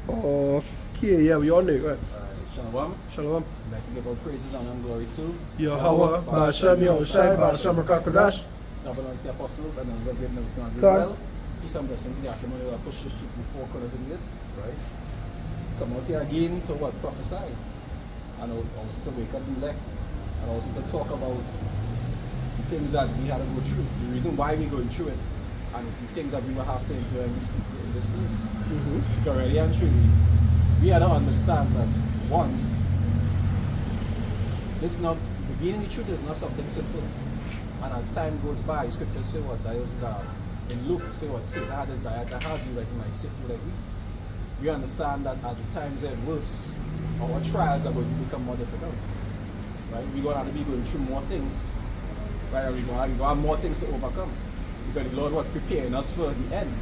Okay, yeah, we on there, right? Shalom. Shalom. I'd like to give all praises, honor, and glory to Yahweh, Ba'ashem, Yahushai, Ba'ashem, Rakakadash. Double on the apostles and those that give news to and God. well. Peace and blessings to the Akamani that push this truth before corners and gates, right? Come out here again to what? Prophesy. And also to wake up the elect. And also to talk about the things that we had to go through. The reason why we're going through it. And the things that we will have to endure in this place. Because really and truly, we had to understand that one, this not the being the truth is not something simple. And as time goes by, scriptures say what that is in Luke say what Satan had desire to have you like my sick you like wheat. We understand that as the times get worse, our trials are going to become more difficult. Right? We're going to be going through more things. Right? We're going to have more things to overcome. Because the Lord was preparing us for the end.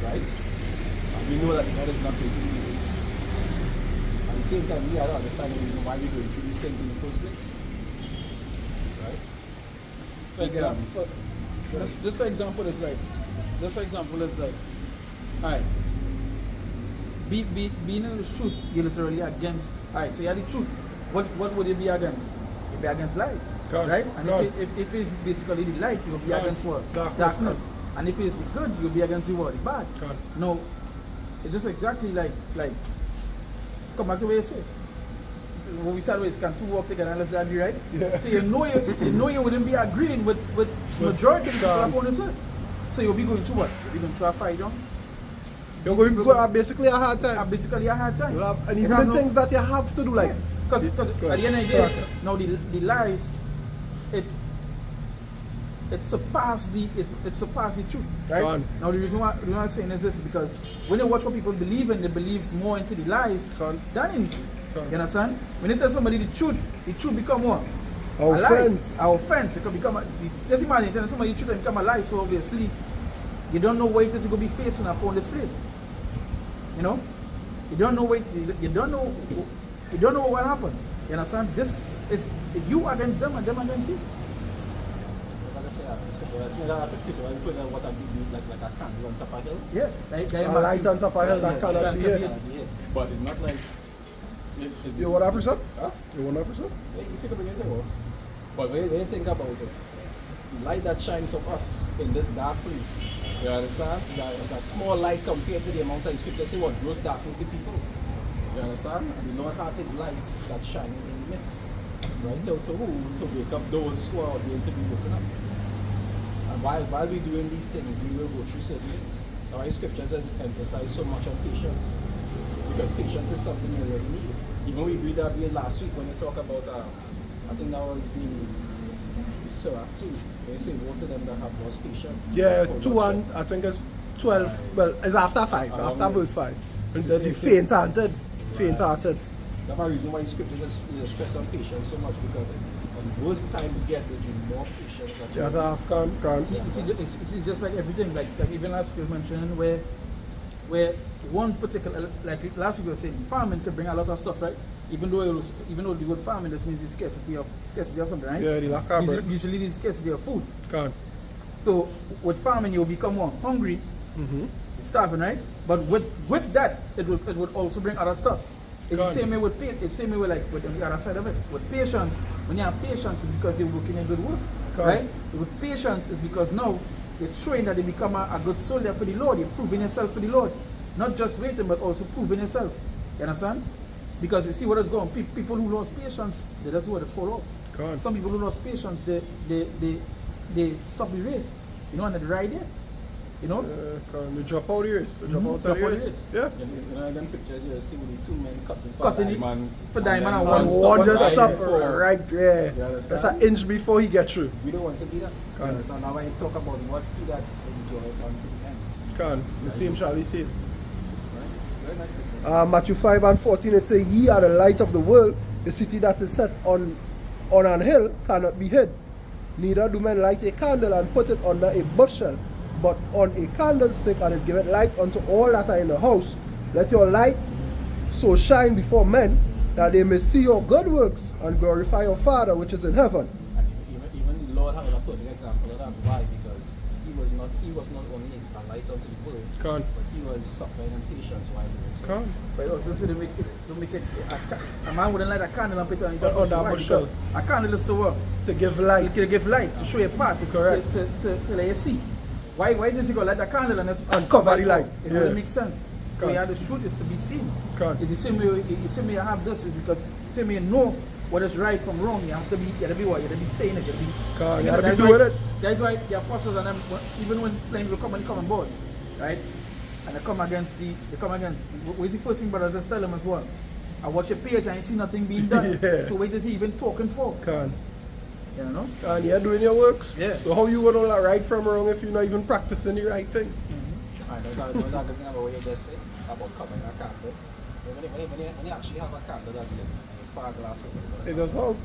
Right? And we know that the end is not going to be easy. At the same time, we have to understand the reason why we're going through these things in the first place. Right? For example, just for example, it's like, alright, being in the truth, you're literally against, alright, so you have the truth. What would it be against? You'd be against lies, God, right? And God. If it's basically the light, you'll be God. against what? Darkness. And if it's good, you'll be against the what? The bad. God. No, it's just exactly like, come back to what you say. What we said was, can two walk together unless they agree, right? Yeah. So you know you wouldn't be agreeing with majority of the people upon the So you'll be going through what? You'll be going through a fight, don't? You're going to go basically a hard time. Basically a hard time. You'll have, and If even I'm the not- things that you have to do, like. Because at the end of the day, now the lies, it surpassed the truth, right? Go on. Now the reason why I'm saying is this is because when you watch what people believe in, they believe more into the lies Go on. than in the truth. Go on. You understand? When you tell somebody the truth become what? Our A lie. friends. Our offense. It can become just imagine telling somebody the truth and become a lie. So obviously, you don't know what it is you're going to be facing upon this place. You know, you don't know what you don't know what will happen. You understand? This is you against them and them against you. Like I say, what I did like a candle on top of a hill. Yeah, like A light on top of hell that cannot be hid. But it's not like You want that percent? Huh? You want that percent? You figure bring it there, but when you think about it, the light that shines on us in this dark place, you understand? It's a small light compared to the amount of scripture say what gross darkness to people. You understand? And the Lord have his lights that shine in the midst. Right? To who? To wake up those who are being to be woken up. And while we're doing these things, we will go through certain things. Now, why scriptures has emphasized so much on patience. Because patience is something you really need. Even we read that last week when you talk about, I think that was the Surah 2. When you say, woe to them that have lost patience. Yeah, for 2 and I think it's 12. Well, it's after 5, after verse 5. It's The the same faint-hearted. Faint-hearted. That's the reason why the scripture just stress on patience so much, because when worse times get, there's more patience. That you Just need. after gone. You see, just like everything, like even last week mentioned where one particular, like last week we were saying, farming could bring a lot of stuff, right? Even though the word farming, this means the scarcity of something, right? Yeah, the lack of bread. Usually the scarcity of food. Gone. So with farming, you'll become more hungry, starving, right? But with that, it would also bring other stuff. It's the same way with pain. It's the same way like with on the other side of it. With patience, when you have patience, it's because you're working in good work, right? With patience, it's because now it's showing that you become a good soldier for the Lord. You're proving yourself for the Lord, not just waiting, but also proving yourself. You understand? Because you see what is going on. People who lost patience, they just do it, they fall off. Some people who lost patience, they stop the race. You know, and they ride there. You know? They drop out the race. They drop out the race. Yeah. You know, them pictures you see with the two men cutting for diamond and And one one just stop before. right there. You understand? That's an inch before he get through. We don't want to be that. You understand? Now when you talk about what he that enjoy until the end. Can the same shall be saved. Right? Very nice. Matthew 5 and 14 it says, Ye are the light of the world, the city that is set on an hill cannot be hid. Neither do men light a candle and put it under a bushel, but on a candlestick, and it giveth light unto all that are in the house. Let your light so shine before men, that they may see your good works and glorify your Father which is in heaven. And even the Lord had a perfect example of that. Why? Because he was not only a light onto the world. Can. But he was suffering in patience while doing so. Can. But also say to make it a man wouldn't light a candle and put it on his On that Why? bushel. Because a candle is to work. To give light. It can give light, to show a path, Correct. to let you see. Why does he go light a candle and cover the light? It Yeah. doesn't make sense. So Can. you have to shoot this to be seen. Can. It's the same way you have this is because the same way you know what is right from wrong. You have to be what? You have to be saying it. You have to be, Can. You know, have to that's be doing why- it. That's why the apostles and them, even when plane will come on board, right? And they come against what's the first thing brothers just tell them as well? I watch your page and I see nothing being done. Yeah. So what is he even talking for? Can. You know? And you're doing your works. Yeah. So how you gonna know right from wrong if you're not even practicing the right thing? Alright, there's a good thing about what you just said about covering a candle. When you actually have a candle that lit and you pour a glass over It does help.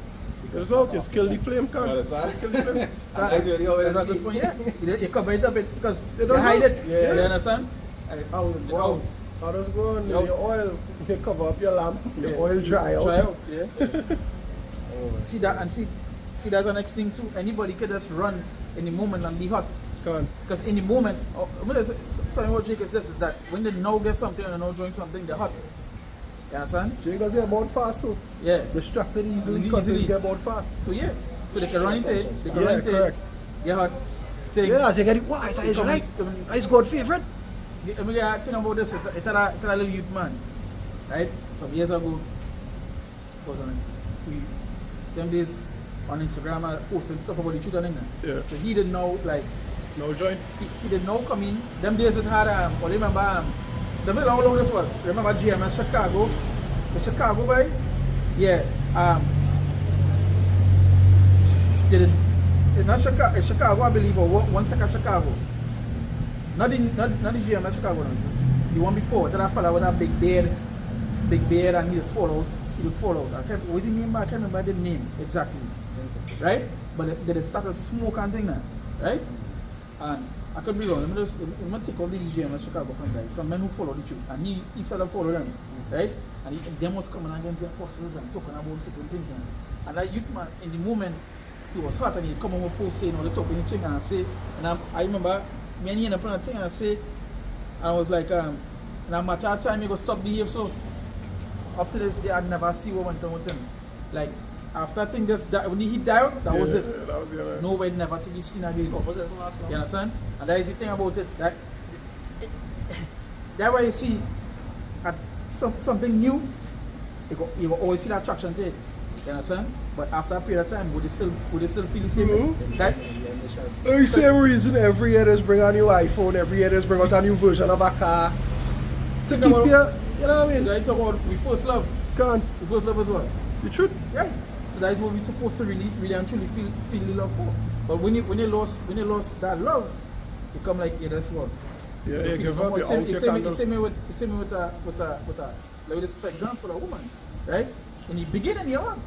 It does help. You skill the flame, You can. understand? Skill the flame. And that's really how it That's is. at this point, yeah. You cover it up because It you does hide help. it. Yeah. You understand? And it out, it Wow. out. How does it go on? Yup. Your oil, you cover up your lamp, your Yeah. oil dry out. Try out, yeah. Oh, See that and see that's the next thing too. Anybody can just run in the moment and be hot. Can. Because in the moment, something what Jake is this is that when they now get something and they now doing something, they're hot. You understand? Jiggas get bored fast too. Yeah. Distracted easily because Easily. they get bored fast. So yeah. So they can run into it. They can Yeah, run into correct. it. Get hot. Thing. Yeah, as you get it, why? It's Come- like, come- it's God favorite. I mean, I think about this. It's a little youth man, right? Some years ago, was on them days on Instagram, I posted stuff about the children in there. Yeah. So he didn't know, like, No join. he didn't know come in. Them days it had, what remember, remember how long this was? Remember Gms.S.O.T.E Chicago? The Chicago boy? Yeah. Not Chicago, Chicago, I believe, or one second Chicago. Not the Gms.S.O.T.E Chicago, no. The one before, that fella with that big beard, and he would fall out. I can't, what's his name? I can't remember the name exactly. Right? But they start to smoke and thing now. Right? And I could be wrong. Let me take all the Gms.S.O.T.E Chicago from guys. Some men who follow the truth. And he started to follow them. Right? And them was coming against the apostles and talking about certain things. And that youth man, in the moment, he was hot and he'd come on with post saying all the talking thing and say, and I remember me and he ended up on a thing and I say, and I was like, no matter how time he go stop behave so. Up to this day, I'd never see what went on with him. Like, after thing just died, when he died, that was it. Yeah, that was it. Nobody never to be seen again. what was it last You understand? And that is the thing about it. That's why you see at something new, you will always feel attraction to it. You understand? But after a period of time, would you still feel the same way? Mhm. That The same reason every year there's bring a new iPhone, every year there's bring out a new version of a car. To Think keep about- you know what I mean? I talk about we first love. Can. We first love as well. The truth. Yeah. So that is what we're supposed to really and truly feel the love for. But when you lost that love, you come like, yeah, that's what. Yeah, You you feel give no up, more. you Same- out your same candle. same way with a like this, for example, a woman, right? In the beginning, you're on.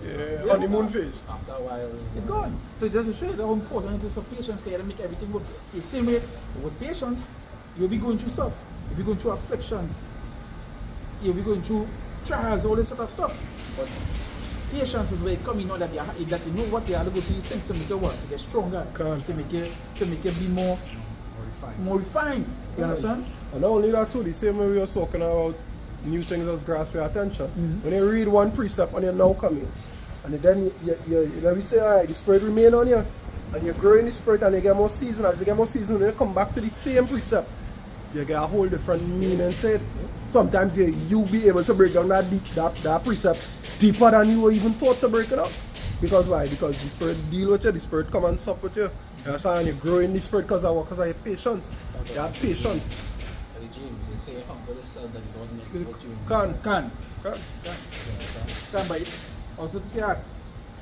Yeah, honeymoon phase. After a while, It's gone. So just to show you how important it is for patience, because you gotta make everything work. The same way with patience, you'll be going through stuff. You'll be going through afflictions. You'll be going through trials, all this sort of stuff. But patience is where it comes, you know that you know what you have to go through these things to make it work, to get stronger, Correct. to make it be more refined. You understand? And not only that too, the same way we were talking about new things that grasp your attention. Mhm. When you read one precept and you're now coming, and then you let me say, alright, the spirit remain on you, and you grow in the spirit and you get more season. As you get more season, when you come back to the same precept, you get a whole different meaning to it. Sometimes you be able to break down that precept deeper than you were even thought to break it up. Because why? Because the spirit deal with you, the spirit come and sup with you. You understand? And you grow in the spirit because of your patience. You have patience. the James, they say humble yourself that the Lord makes what you Can. understand? But also to say,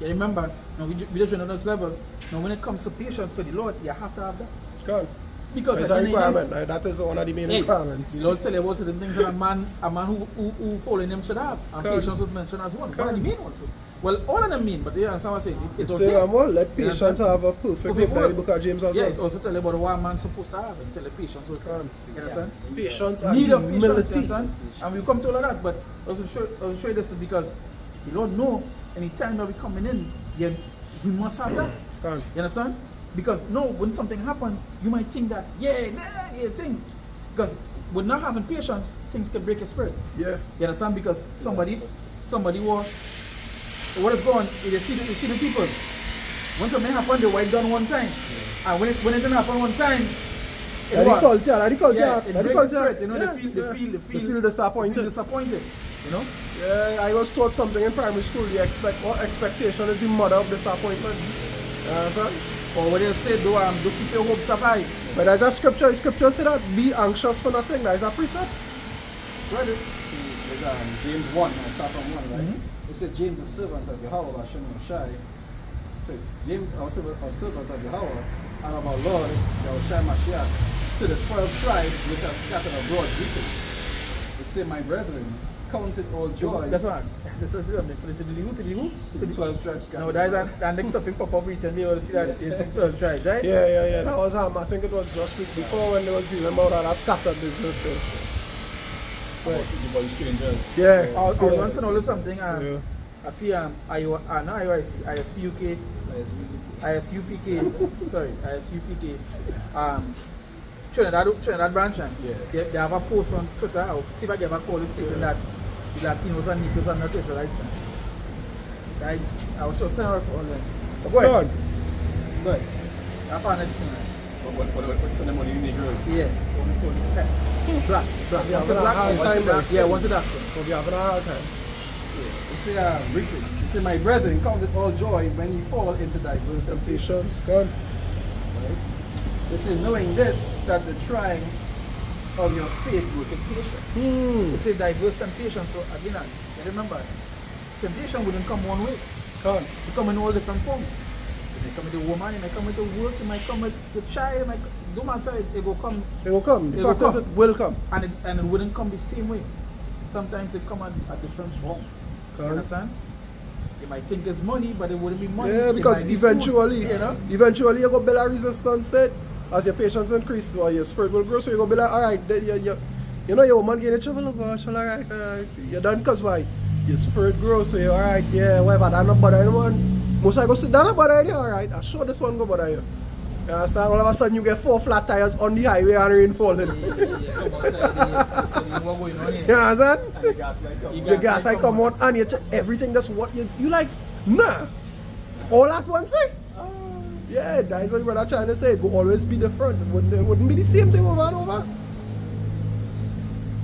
you remember, now we just on this level. Now when it comes to patience for the Lord, you have to have that. Can. Because It's at a the end of the day, requirement. That is one of the main hey, requirements. the Lord tell you about certain things that a man who following him should have. And Correct. patience was mentioned as one. One of the Correct. main ones. Well, all of them mean, but you understand what I'm saying? It It was say, there. let You patience understand? have a perfect work, like the book of James as Yeah, well. it also tell you about what a man's supposed to have and tell you patience was there. You understand? Patience and Need of patience, you humility. understand? And we come to all of that, but also show you this is because you don't know any time that we coming in, we must have that. Can. You understand? Because no, when something happens, you might think that, a thing. Because with not having patience, things can break your spirit. Yeah. You understand? Because somebody was, what is going, you see the people. When something happen, they write down one time. And when it didn't happen one time, it It breaks the spirit. You know, they feel disappointed. You know? Yeah, I was taught something in primary school. Expectation is the mother of disappointment. You understand? Or what they say, do keep your hopes up high. But there's a scripture say that be anxious for nothing. That is a precept. Right. See, there's James 1, I start from 1, right? It said James, a servant of Yahweh, Hashem Shai. So James, a servant of Yahweh, and of our Lord, Yahushua Mashiach, to the 12 tribes which are scattered abroad greeting. It said, my brethren, count it all joy. That's right. This is to the 12 tribes scattered. No, that's and next topic pop up recently. You see that it's 12 tribes, right? Yeah. That was I think it was last week before when there was the about that scattered business. So. Right. About strangers. Yeah. I want to know something. I see ISUPK, sorry, ISUPK, Trinidad branch. They have a post on Twitter. I'll see if I get a call stating that the Latinos and Negroes are not Israelites. I will show send out for all them. Go ahead. Go ahead. I found next thing. What for them on the Negroes? Yeah. Black. Yeah, Once a black, yeah, once a black. We'll be having a hard time. It say, greetings. It say, my brethren, count it all joy when you fall into diverse temptations. Good. Right? They say, knowing this, that the trying of your faith worketh patience. You say diverse temptations, so again, remember, temptation wouldn't come one way. It come in all different forms. It may come with a woman, it may come with a work, it might come with the child, it might do matter, it will come. It will come. The fact is, it will come. And it wouldn't come the same way. Sometimes it come at a different form. You understand? You might think it's money, but it wouldn't be money. Yeah, because eventually, food, you know? Eventually you go build a resistance state. As your patience increases or your spirit will grow, so you go be like, alright, you know your woman get in trouble, oh gosh, alright, you're done because why? Your spirit grows, so you're alright, yeah, whatever, that not bother anyone. Most I go sit down and bother you, alright, I'm sure this one go bother you. You understand? All of a sudden you get 4 flat tires on the highway and rain falling. You understand? The gas light come on and you check everything, that's what you like, nah. All at once, right? Yeah, that's what we're trying to say. It will always be different. It wouldn't be the same thing over and over.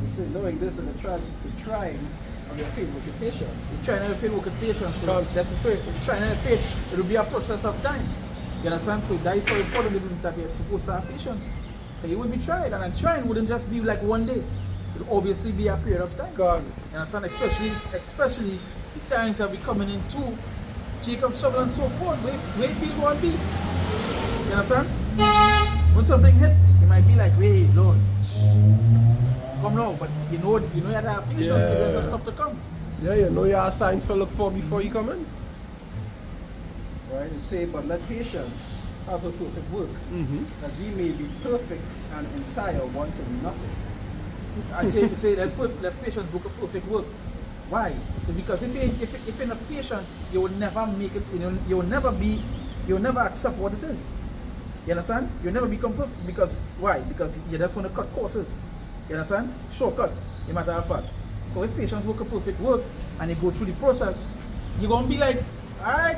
You see, knowing this, that the trying of your faith with your patience. The trying of your faith with your patience. So that's the truth. The trying of your faith, it will be a process of time. You understand? So that is how important it is that you're supposed to have patience. Okay, you will be tried, and trying wouldn't just be like one day. It will obviously be a period of time. God. You understand? Especially the times that we coming into Jacob's trouble and so forth. Where you feel going to be. You understand? When something hit, you might be like, wait, Lord, come now, but you know you have to have patience for the rest of stuff to come. Yeah, you know you have signs to look for before you come in. Right? It say, but let patience have a perfect work, that ye may be perfect and entire, wanting nothing. I say let patience work a perfect work. Why? It's because if you're not patient, you will never make it. You will never accept what it is. You understand? You'll never become perfect. Because why? Because you just want to cut courses. You understand? Shortcuts, a matter of fact. So if patience work a perfect work and you go through the process, you're gonna be like, alright,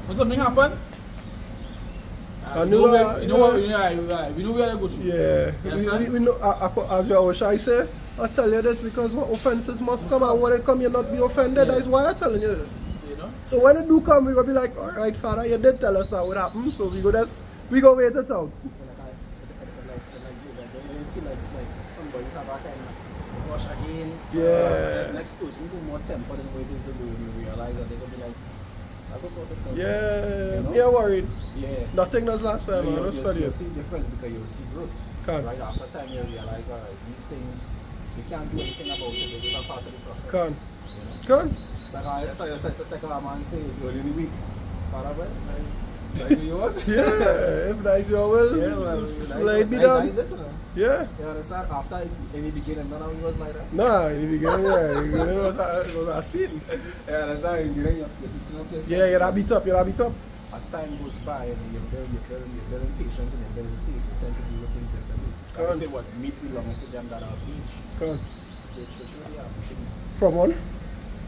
when something happen, we know where to go through. Yeah. We know, as you always say, I tell you this because offenses must come, and when it come, you not be offended. That is why I'm telling you this. So, you know? So when it do come, we gonna be like, all right, Father, you did tell us that would happen, so we go wait it out. You see, like somebody have a kind of rush again. Yeah. Next person who more tempered than what it is to do, you realize that they're gonna be like, I go sort it out. Yeah, you know? you're worried. Yeah. Nothing does last forever. You'll Study. see difference because you'll see growth. Right after time, you realize these things, you can't do anything about it. They're just a part of the process. It's like a man say, you're really weak. Father, well, that's what you want? Yeah, if that's your will, yeah, well, let it be done. Yeah. You understand? After in the beginning, none of it was like that. Nah, in the beginning, it was a sin. You understand? In the beginning, you're beating up yourself. Yeah, you're beat up. As time goes by and you're building patience and you're building faith, you tend to deal with things differently. I say what meat belonging to them that are of age. Correct. Which really are. From one?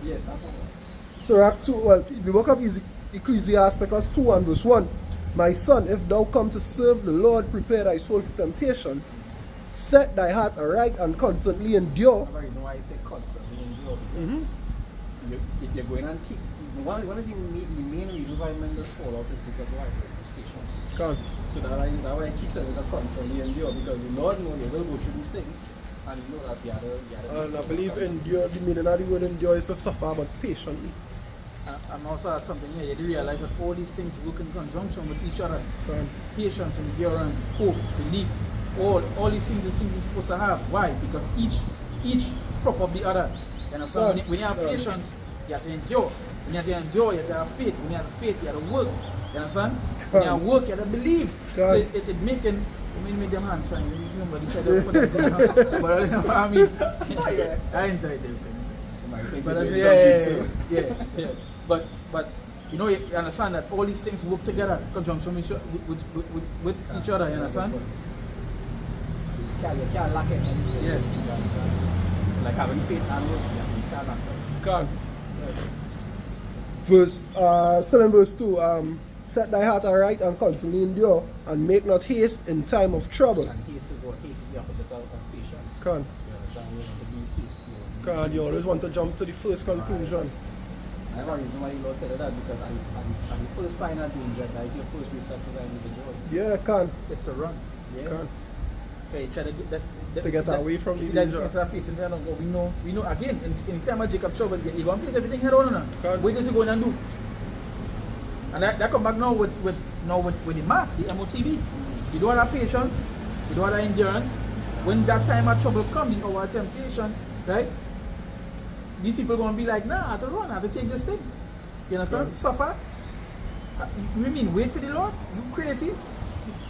Yes, that's one. Sirach 2, well, the book of Ecclesiasticus 2 and verse 1. My son, if thou come to serve the Lord, prepare thy soul for temptation. Set thy heart aright and constantly endure. That's the reason why I say constantly endure, because if you're going and keep one of the main reasons why men just fall out is because why? There's patience. Correct. So that why I keep telling you to constantly endure, because the Lord knows you will go through these things, and you know that you had And I believe endure, the meaning of the word endure is to suffer, but patiently. And also add something here, you do realize that all these things work in conjunction with each other. Correct. Patience, endurance, hope, belief, all these things you're supposed to have. Why? Because each prop up the other. You know, so when you have patience, you have to endure. When you have to endure, you have to have faith. When you have faith, you have to work. You understand? When you have work, you have to believe. So it making, I mean, make them hand sign. You see somebody try to put that thing on. But you know what I mean? I enjoy this thing. But I say, yeah. But you know, you understand that all these things work together in conjunction with each other. You understand? You can't lack it. Yeah. You understand? Like having faith and works, you can't lack it. Can't. Still in verse 2, set thy heart aright and constantly endure, and make not haste in time of trouble. And haste is the opposite of patience. Can't. You understand? You want to be hasty. Can't. You always want to jump to the first conclusion. I have a reason why you Lord tell you that, because at the first sign of danger, that is your first reflex as an individual. Yeah, can't. It's to run. Yeah. Can't. Okay, try to get that. To get away from the that's danger. instead of facing that, we know again in time of Jacob's trouble, he won't face everything head on now. Can't. What does he go and do? And that come back now with the map, the MOTV. You don't have patience, you don't have endurance. When that time of trouble comes, the hour of temptation, right? These people gonna be like, nah, I have to run, I have to take this thing. You understand? Right. Suffer. You mean wait for the Lord? You crazy?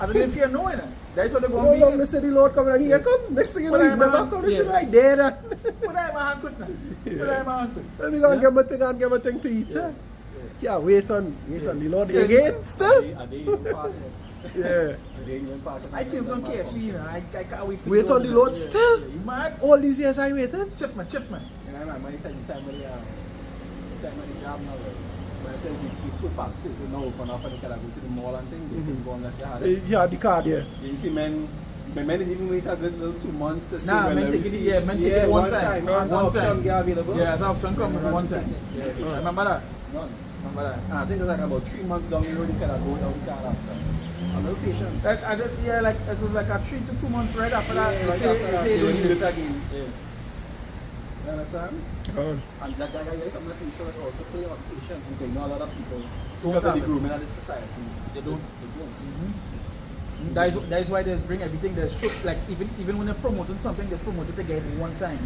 I don't know if you're knowing it. That's what they're You gonna be. know, long they say the Lord coming and here come. Next thing you know, But he's I'm never a- come. This yeah. is right there. Put that in my hand quick now. Put that in my hand quick. Let me go and get my thing and get my thing to eat. Yeah. Yeah, wait on the Lord Yeah. again, still. Are they even passing it? Yeah. Are they even passing it? I feel from KFC, you know. I can't wait for Wait on the Lord Yeah, still? yeah. You mad? All these years I waited. Chip man. You know, man, when you tell the time of the job now, like, when I tell you the food fast place will now open up and you can go to the mall and things, they can go unless you had it. Yeah, the card, yeah. You see, men didn't even wait a good little 2 months to see Nah, when men they take it, receive. yeah, men take it one time. As One option time. get available. Yeah, as an option come Men one run to time. take it. Yeah, remember that? None. Remember that? And I think it's like about 3 months down the road, you can go down the car after. A little patience. Like it was like a 3 to 2 months right after that. Yeah, right They after that, say you don't need need it it. again. Yeah. You understand? God. And that is something that insurance also play on patience, because you know a lot of people, Don't because of have the it. grooming of the society, They don't. They don't. That is why they bring everything. There's shoot like even when they're promoting something, they're promoted to get it one time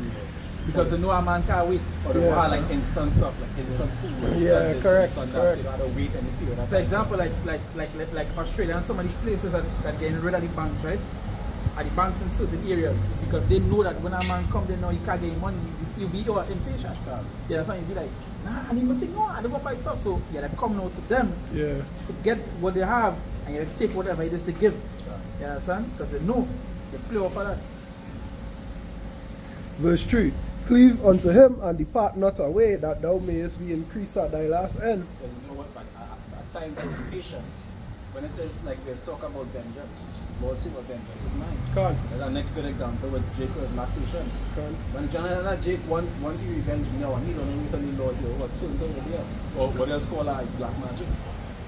because they know a man can't wait. Or they Yeah. have like instant stuff, like instant food. Yeah, instant this, correct, instant that, correct. so you gotta wait any period of For time. example, like Australia and some of these places that getting rid of the banks, right? At the banks in certain areas because they know that when a man come, they know you can't get money. You be impatient. You understand? You be like, nah, I need nothing. No, I don't want to buy stuff. So you gotta come now to them Yeah. to get what they have, and you gotta take whatever it is they give. You understand? Because they know they play off of that. Verse 3. Cleave unto him and depart not away, that thou mayest be increased at thy last end. But you know what? But at times, like patience, when it is like there's talk about vengeance, Lord say what vengeance is mine. Can't. That's our next good example with Jake was not patience. Can't. When Jonathan Jake want to revenge now, and he don't know tell the Lord, yo, what turns over there? Or what else called like black magic?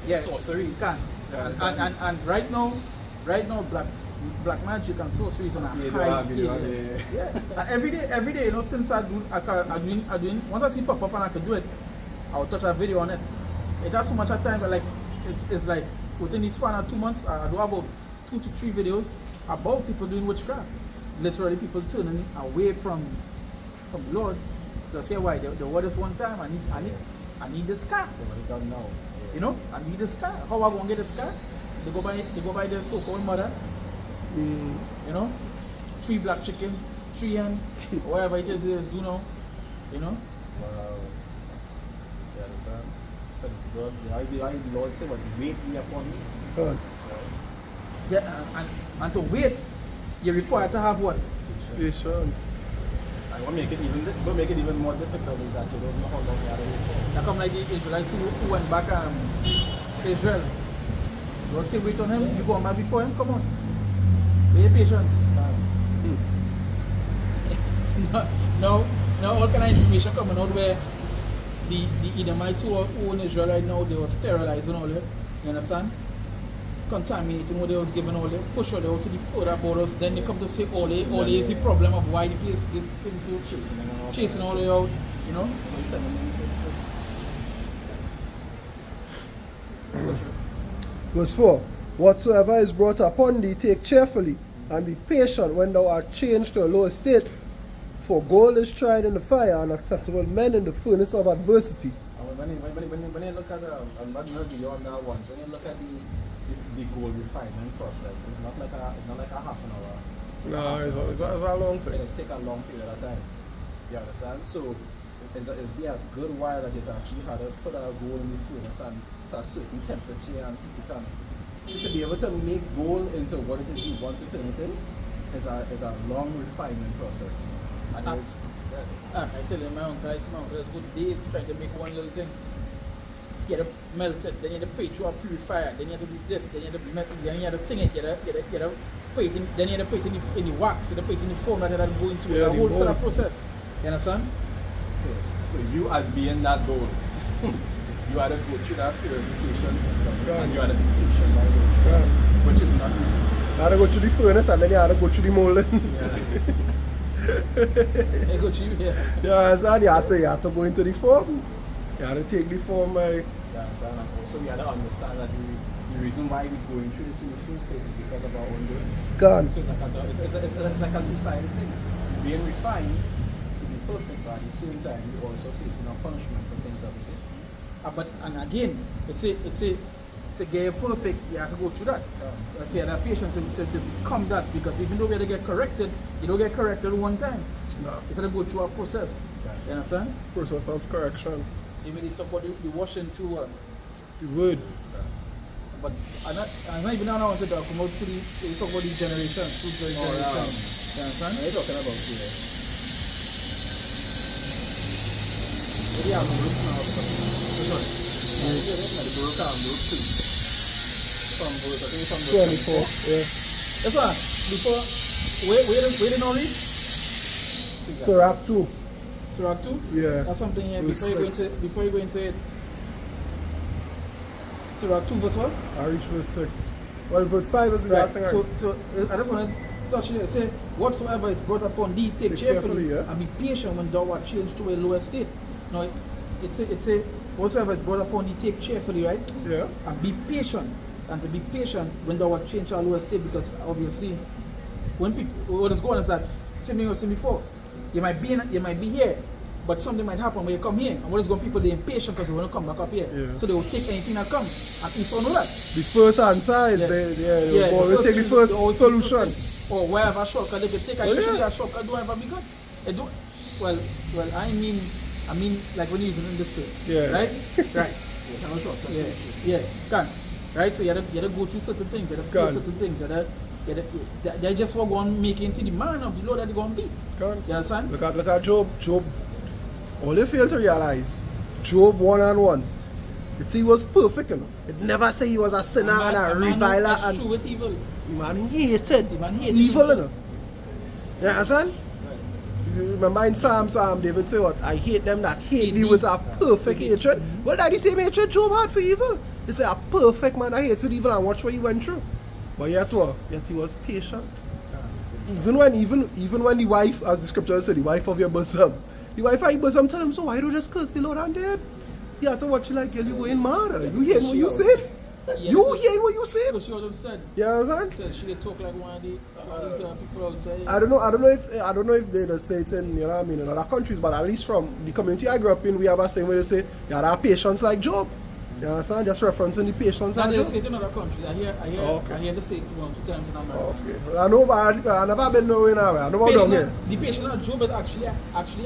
Yeah, Sorcery. You can. Yeah, And right now, black magic and sorcery is on a See, high yeah, scale. yeah. Yeah. And every day, you know, since I doing, once I see pop up and I can do it, I'll touch a video on it. It has so much at times, like, it's like, within this span of 2 months, I do about 2 to 3 videos about people doing witchcraft. Literally people turning away from the Lord. Just say why, the word is one time, I need this car. What he done now. You know, I need this car. How I won't get this car? They go by their so-called mother. You know, 3 black chicken, 3 hen, whatever it is do now. You know? Wow. You understand? But God, the Lord said, what wait ye upon me. Can't. Yeah, and to wait you're required to have what? Patience. And what make it even more difficult is that you don't know how long you are wait for. Now come like the Israelites who went back Israel. You want to say wait on him? You go on back before him? Come on. Be patient. Now all kind of information coming out where the Edomites who own Israel right now, they were sterilizing all that. You understand? Contaminating what they was given all that, push all that out to the further borders, then they come to say all the is the problem of why the place this thing so chasing all the out, you know? Verse 4. Whatsoever is brought upon thee, take cheerfully, and be patient when thou art changed to a lower state. For gold is tried in the fire, and acceptable men in the furnace of adversity. When you look at and not beyond that once, when you look at the gold refinement process, it's not like a half an hour. No, it's a long And it's take a long period of time. You understand? So it's be a good while that it's actually had to put a gold in the furnace and to a certain temperature and heat it on. To be able to make gold into what it is you want to turn it in is a long refinement process. And it's I tell you, my uncle is good days trying to make one little thing. You have to melt it, then you have to put it through a purifier, then you have to do this, then you have to melt it, then you have to ting it, you have to put it in, then you have to put it in the wax, you have to put it in the foam, and then go into Yeah, a whole the sort of mold. process. You understand? so you as being that gold, you had to go through that purification system and you had to be patient by it, which is not easy. You had to go through the furnace and then you had to go through the molding. I go to you here. Yeah, so you had to go into the form. You had to take the form by... You understand? And also we had to understand that the reason why we're going through this in the first place is because of our own doings. Gone. So it's like a two-sided thing. Being refined to be perfect, but at the same time we're also facing a punishment for things that we did. But and again, it's to get perfect, you have to go through that. So you have patience to become that, because even though we have to get corrected, you don't get corrected one time. No. It's to go through a process. You understand? Process of correction. See, when they talk about the washing through The word. but I'm not even now to talk about they talk about the generation, through the generation. You understand? What are you talking about here? Maybe I'm looking now because this one. The Baruch and Baruch 2. From Baruch, I think from Baruch 24. Yeah. That's why, before, where did not read? So Acts 2. Surah 2? Yeah. That's something here Verse before you go into it. Surah 2 verse what? I reach verse 6. Well, verse 5 is the last thing I read. So I just want to touch it. Say, whatsoever is brought upon thee, take cheerfully, yeah. and be patient when thou art changed to a lower state. Now, it say, whatsoever is brought upon thee, take cheerfully, right? Yeah. And be patient. And to be patient when thou art changed to a lower state, because obviously, when people, what is going on is that, same thing I was saying before, you might be here, but something might happen when you come here. And what is going people, they're impatient because they want to come back up here. Yeah. So they will take anything that comes. At least all know that. The first answer is they will always take the first solution. Or wherever shortcut they can take. And Oh, usually yeah. that shortcut don't ever be good. It don't, well, I mean like when you're using industry. Yeah. Right? Right. Yeah. Can. Right? So you have to go through certain things. You have to feel Can. certain things. They just want to go and make it into the man of the Lord that they're going to be. Can. You understand? Look at Job. Job, all they fail to realize, Job 1-1. He was perfect, you know. It never say he was a sinner and a reviler. That's true with evil. The man hated The man hated evil, evil. you know. You understand? You remember in Psalm, David say what? I hate them that hate thee with a perfect hatred. Well, that's the same hatred Job had for evil. He said a perfect man I hate for evil, and watch what he went through. But yet he was patient. Even when the wife, as the scripture said, the wife of your bosom, the wife of your bosom tell him, so why don't you just curse the Lord and dead? You have to watch it like, girl, you going mad. You hearing what you said? You hearing what you said? Because she understand. You understand? Because she can talk like one of these people outside. I don't know if they say it in, you know what I mean, in other countries, but at least from the community I grew up in, we have a saying where they say, you have patience like Job. You understand? Just referencing the patience Now like they Job. say it in other countries. I hear they say it 1-2 times in America. Okay. Well, I know, but I never been nowhere now. I know about down here. The patient of Job is actually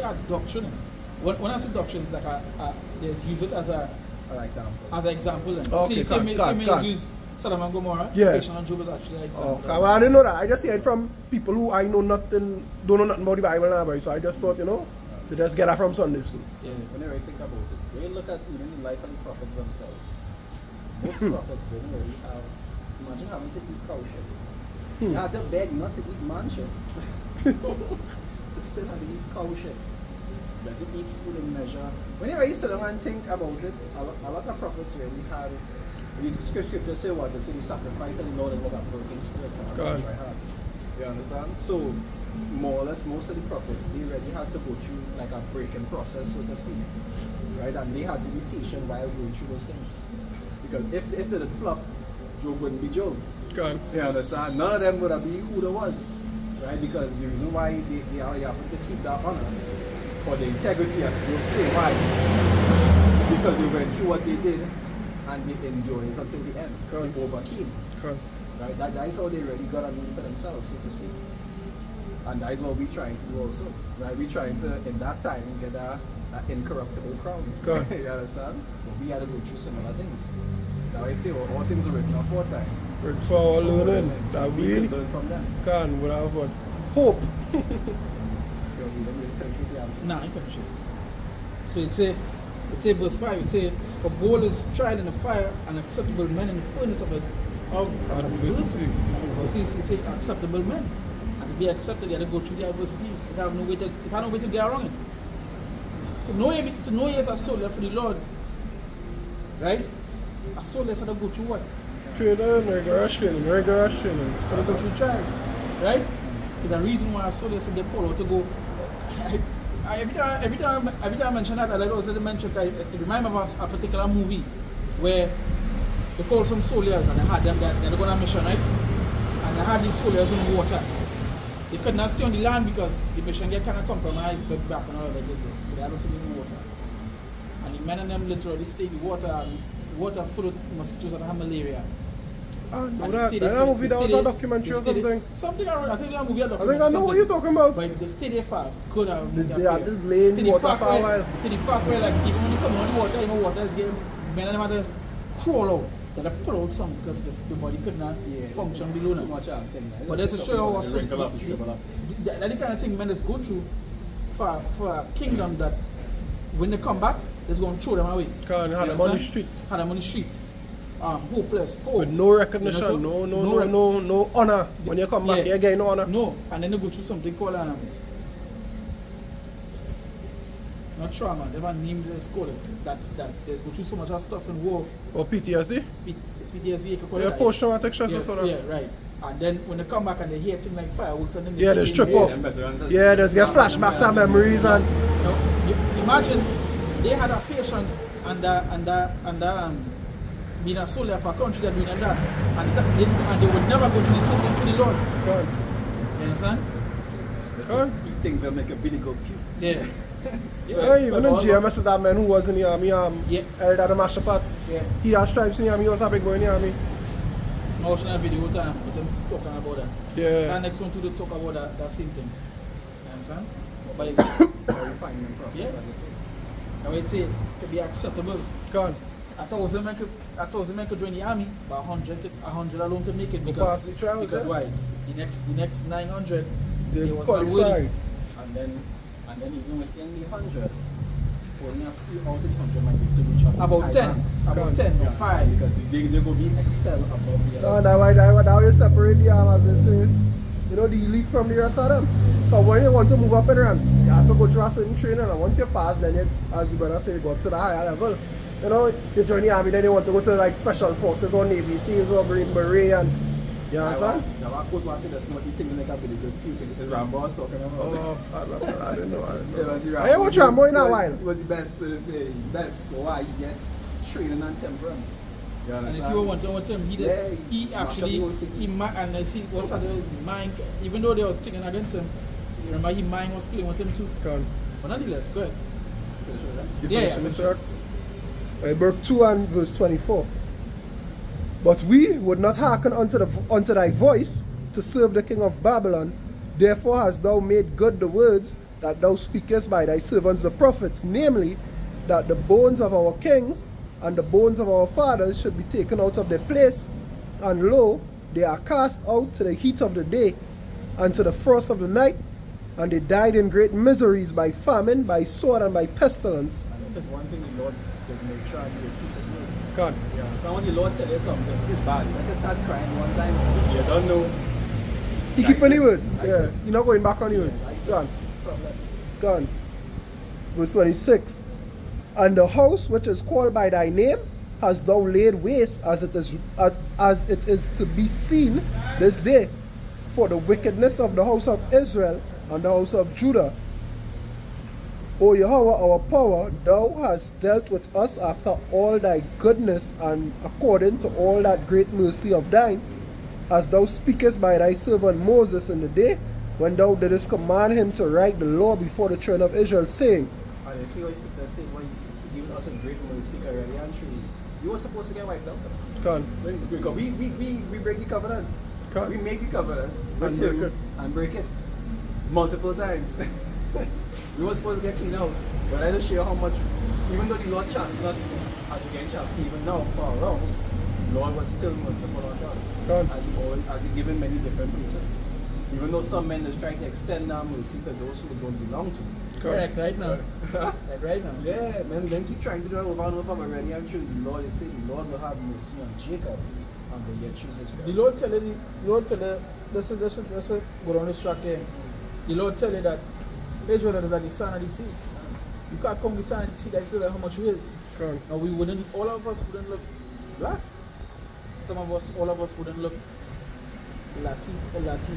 a doctrine. When I say doctrine, it's like there's use it as an example. Okay, See, same way use Sodom and Gomorrah. Yeah. Location on Job is actually like Oh, well, I didn't know that. I just hear it from people who I know nothing, don't know nothing about the Bible now, boy. So I just thought, to just get that from Sunday school. Yeah. Whenever I think about it, when you look at even the life of the prophets themselves, most prophets didn't really have, imagine having to eat cow shit. You had to beg not to eat man shit. To still have to eat cow shit. You had to eat food in measure. Whenever you sit down and think about it, a lot of prophets really had, these scriptures say what? They say the sacrifice and the Lord is like a broken spirit and a God. contrite heart. You understand? So, more or less, most of the prophets, they really had to go through like a breaking process, so to speak. Right? And they had to be patient while going through those things. Because if they did flop, Job wouldn't be Job. God. You understand? None of them would have been who they was. Right? Because the reason why they happen to keep that honor or the integrity of Job, say why? Because they went through what they did and they endured it until the end. God. They overcame. God. Right? That is how they really got a name for themselves, so to speak. And that is what we're trying to do also. Right? We're trying to, in that time, get a incorruptible crown. God. You understand? But we had to go through similar things. Now I say, well, all things are written aforetime. Word for our learning So that we we can learn from them. can would have what? Hope. You know, we didn't really finish with the answer. Nah, I finish it. So it say verse 5, it say, for gold is tried in the fire and acceptable men in the furnace of adversity. But see, it says acceptable men. And to be accepted, you have to go through the adversities. It have no way to get around it. To know you as a soldier for the Lord, right? A soldier has to go through what? Training, rigorous training. To go through trials, right? There's a reason why a soldier said they call out to go. Every time I mention that, I like also to mention that it reminds me of a particular movie where they call some soldiers and they had them that they're going on a mission, right? And they had these soldiers in the water. They could not stay on the land because the mission get kind of compromised back and all that. So they had to stay in the water. And the men and them literally stayed in the water, and the water full of mosquitoes that have malaria. Oh, no, And that they stayed there movie, that was a documentary or something. Something around, I think that movie. I think I know what you're talking about. But they stayed there for good. They had this lane water for a while. To the fact where, like, even when you come on the water, water is getting, men and them had to crawl out. They had to pull out some because the body could not function below Too now. much I'm telling you. But that's to show you how The wrinkle up, the shrivel up. that's the kind of thing men just go through for a kingdom that when they come back, they're going to throw them away. Can't have them on the streets. Had them on the streets. Hopeless, poor. With no recognition, You know, no honor. When you come back, Yeah. you get no honor. No, and then they go through something called not trauma, they have a name that's called it. That they go through so much of stuff in war. Or PTSD? It's PTSD, you could call Yeah, it. post-traumatic stress disorder. Yeah, right. And then when they come back and they hear things like fireworks and then Yeah, they strip off. Yeah, there's get flashbacks and memories and You imagine they had a patient and being a soldier for a country that doing that, and they would never go through the same thing for the Lord. God. You understand? God. Things that make a billy go puke. Yeah. Yeah, even in Gms.S.O.T.E, that man who was in the army, Yeah. Eldad Mashapat, Yeah. he had stripes in the army, he was a big boy in the army. I'm watching a video time with them talking about that. Yeah. And next one to the talk about that same thing. You understand? But it's A refinement process, Yeah. as you say. I would say to be acceptable. God. 1,000 men could join the army, but 100 alone could make it Go because pass the trials, because yeah. why? The next 900 They was not worthy. qualified. And then even within the 100, only a few out of the 100 might be to reach up to About high 10, ranks. about God. 10 or Yeah, 5. because they go be excel above the No, others. that's why you separate the arm, as they say. You know, the elite from the rest of them. Because when you want to move up in rank, you have to go through a certain training, and once you pass, then you, as the brother say, you go up to the higher level. You know, you join the army, then you want to go to like special forces or Navy SEALs or Green Beret, and you understand? Now, I quote was that's not eating like a really good puke. Is Rambo was talking about? Oh, I didn't know. Yeah, was the I ain't watch Rambo in a while. It was the best, so to say, best. Why you get training and temperance. You And you understand? see what one time he Yeah, he actually and I see what's the mind, even though they was thinking against him, remember his mind was playing with him too. Con. But nonetheless, go ahead. You Yeah, finish, yeah, Mr. Book 2 and verse 24. But we would not hearken unto thy voice to serve the king of Babylon. Therefore hast thou made good the words that thou speakest by thy servants the prophets, namely, that the bones of our kings and the bones of our fathers should be taken out of their place, And lo, they are cast out to the heat of the day, and to the frost of the night, and they died in great miseries by famine, by sword, and by pestilence. And if there's one thing the Lord does make sure and do is keep his word. God. Yeah. So when the Lord tell you something, it's bad. Let's just start crying one time. You don't know. He keep any word. Like Yeah. so. You're not going back on your word. Like Gone. problems. Gone. Verse 26. And the house which is called by thy name hast thou laid waste as it is to be seen this day, for the wickedness of the house of Israel and the house of Judah. O Yahweh, our power, thou hast dealt with us after all thy goodness and according to all that great mercy of thine, as thou speakest by thy servant Moses in the day when thou didst command him to write the law before the children of Israel, saying, And they see what he's saying, what he's giving us a great mercy already, and truly, you were supposed to get wiped out. Gone. Because we break the covenant. Correct. We make the covenant And with break him it. and break it multiple times. We were supposed to get clean out. But I just share how much, even though the Lord chastened us as we get chastened even now for our wrongs, the Lord was still merciful unto us. God. As he given many different places. Even though some men just try to extend our mercy to those who don't belong to. Correct, right now. Like right now. Yeah, man, then keep trying to do it over and over, but already I'm sure the Lord is saying the Lord will have mercy on Jacob and will yet choose Israel. The Lord tell you, listen, go on this track here. The Lord tell you that Israel is the son of the seed. You can't come the son of the seed, that's still how much we is. Gone. Now all of us wouldn't look black. All of us wouldn't look Latin.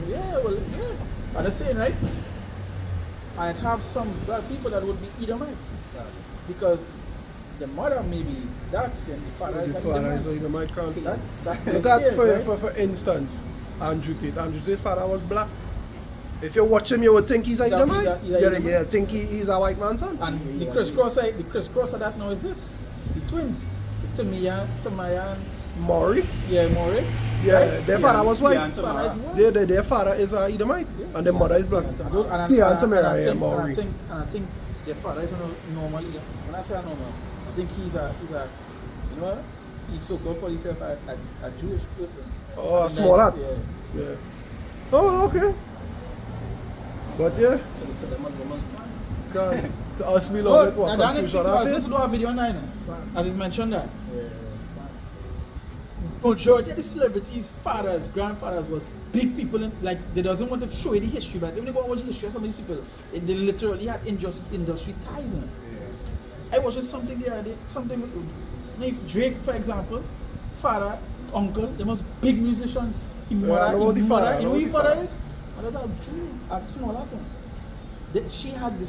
Yeah, well, yeah. Are they saying, right? I'd have some black people that would be Edomites. Because the mother may be dark skinned, the father is an Edomite. That's Look at, scary, right? for instance, Andrew Tate. Andrew Tate's father was black. If you watch him, you would think he's a Edomite. Yeah, think he's a white man's son. And the crisscross of that now is this. The twins. It's Tamaya and Maury. yeah, Maury. Yeah, Right? their father was white. Father is white. Their father is a Edomite, Yes, and their mother is black. Tia and Tamara, yeah, Maury. And I think their father is a normal. When I say normal, I think he's a you know, he so-called call himself a Jewish person. Oh, a small hat. Yeah. Yeah. Oh, okay. But yeah, So the Muslims God, to us we love it. What and confusion I our was just face? do a video online, as it's mentioned that. Yeah, Majority of the celebrities' fathers, grandfathers was big people in, like they doesn't want to show you the history, but even if you watch the history of some of these people, they literally had industry ties in it. I watched something the other day, something like Drake, for example, father, uncle, they must big musicians. I know about the father, You know who I know his about the father father. is? And that's a Jew, a small atom. She had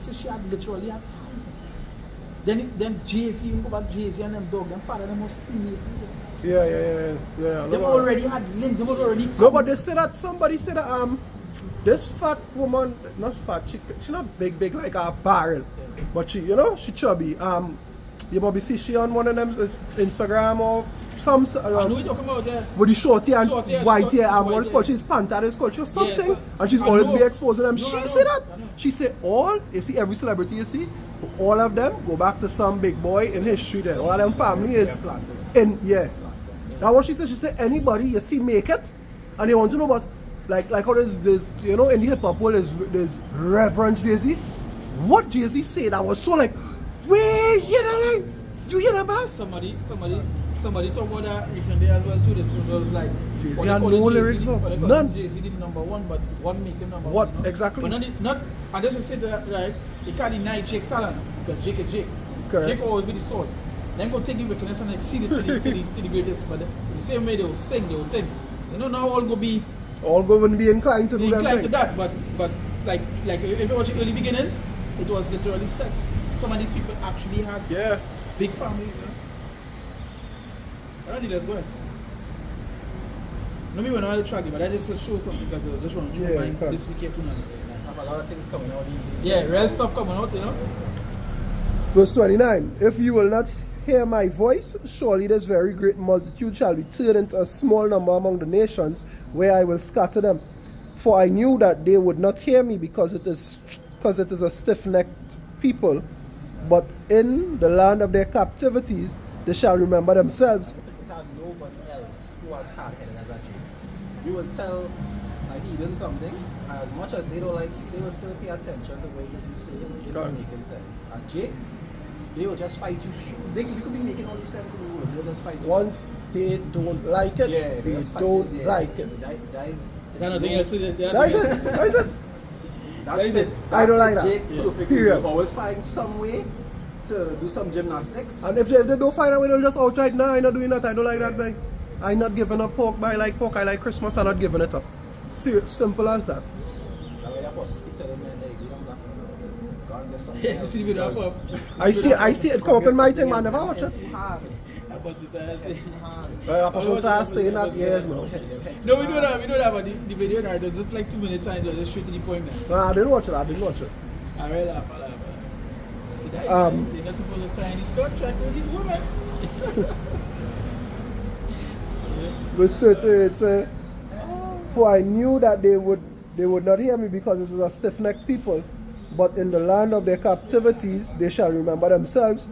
literally had ties in it. Then Jay-Z, you go back Jay-Z and them dog, them father, them was Freemasons. Yeah. I They know already had links, they was already. No, but they said that somebody said that this fat woman, not fat, she not big like a barrel, but she, you know, she chubby. You probably see she on one of them Instagram or some. I know what you're talking about there. With the shorty and Short hair, white short- hair and white what is called, hair. she's panta, it's called, she's something, so- and she's I always know. be exposing them. No, She I know, said that. I know. She said you see every celebrity you see, all of them go back to some big boy in history there. All of them family is in, yeah. That's what she said. She said anybody you see make it, and they want to know about, like how there's you know, in the hip hop world there's Reverend Jay-Z. What Jay-Z said, I was so like, wait, you hear that bass? Somebody talked about that recently as well too. This was like Jay-Z what they had call no it, lyrics, Jay-Z, no. what they call None. it, Jay-Z did number one, but one make him number What? one. You know? Exactly. But not I just say that right. They can't deny Jake talent because Jake is Jake. Correct. Jake will always be the sword. Then go take the wickedness and exceed it to the greatest. But the same way they will sing, they will think. You know, now all go be All go and be inclined to do that inclined to thing. that, but like if you watch the early beginnings, it was literally set. Some of these people actually had Yeah. big families. Alrighty, let's go ahead. Let me run another track, but I just to show something because I just want to Yeah, remind okay. this week here tonight. have a lot of things coming out these days. Yeah, real stuff coming out, you know. Verse 29. If you will not hear my voice, surely this very great multitude shall be turned into a small number among the nations, where I will scatter them. For I knew that they would not hear me, because it is a stiff-necked people. But in the land of their captivities they shall remember themselves. If it had nobody else who who are hard-headed as a Jake. You will tell he done something, and as much as they don't like you, they will still pay attention to what it is you say if it's making sense. And Jake, they will just fight you. You could be making all the sense in the world, they'll just fight you. Once they don't like it, they don't like it. That is nothing else to do. That's it. That's it. That's it. I don't like that. Jake, perfect. Period. You always find some way to do some gymnastics. And if they don't find a way, they'll just outright, nah, I'm not doing that. I don't like that, man. I'm not giving up pork, but I like pork. I like Christmas. I'm not giving it up. Simple as that. I see it come up in my thing, man. Never watch it. A person starts saying that years now. No, we know that, but the video, right, it was just like 2 minutes and it was just straight to the point. Nah, I didn't watch it. I read that. See that? They're not supposed to sign his contract with his woman. Verse 30, it's for I knew that they would not hear me because it was a stiff-necked people, but in the land of their captivities they shall remember themselves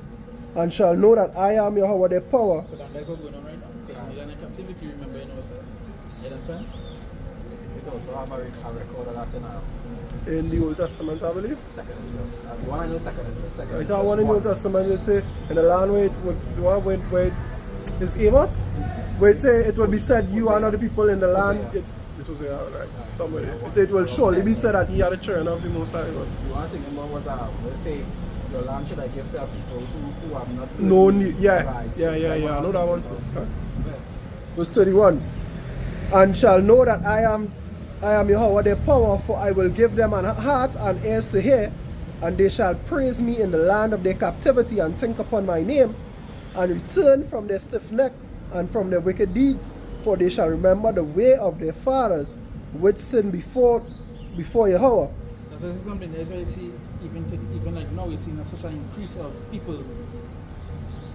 and shall know that I am Yahweh their power. So that's what's going on right now. Because you're in captivity, remembering ourselves. You understand? We also have a record of that In the Old Testament, I believe. Second verse. The one I know second verse. I thought one in the Old Testament it say in the land where it would where it's Amos, where it say it will be said you are not the people in the land. This was right. Somewhere. It will surely be said that he are the children of the Most High God. The one thing was let's say the land should I give to people who have not no need. Yeah. Right. I know that one too. Verse 31. And shall know that I am Yahweh their power, for I will give them an heart and ears to hear, and they shall praise me in the land of their captivity, and think upon my name, and return from their stiff neck and from their wicked deeds, for they shall remember the way of their fathers, which sinned before Yahweh. That's something that's why you see even like now we're seeing such an increase of people.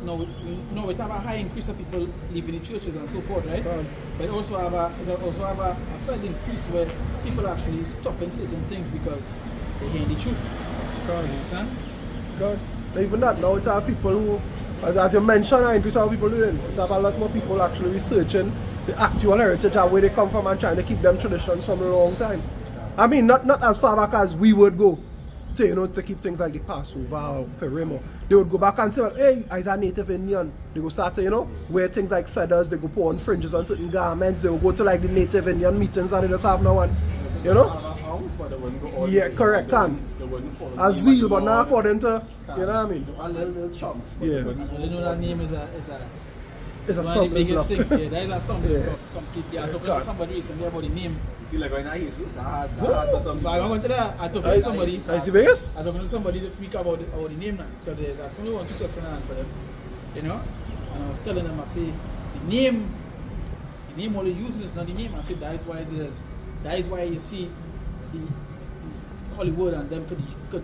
No, we have a high increase of people leaving the churches and so forth, right? But also have a slight increase where people are actually stopping certain things because they hear the truth. You understand? God. Even that, now it have people who, as you mentioned, I increase how people doing. It have a lot more people actually researching the actual heritage and where they come from and trying to keep them traditions from a long time. I mean, not as far back as we would go. To keep things like the Passover or Purim. They would go back and say, well, hey, as a native Indian, they go start to, wear things like feathers, they go put on fringes on certain garments, they will go to like the native Indian meetings that they just have now and, yeah, correct, a zeal, but not according to, you know what I mean? Little chunks. Yeah. You know that name is it's a one of the stumbling biggest block. thing. Yeah, that is a stumbling block completely. I talked to somebody recently about the name. You see, like right now, Jesus, I had for some. I went to that. I talked to somebody. That's the biggest? I talked to somebody to speak about the name now. Because there's only one two questions and answer them. And I was telling them, I say, the name only useless, not the name. I said, that is why it is. That is why you see Hollywood and them could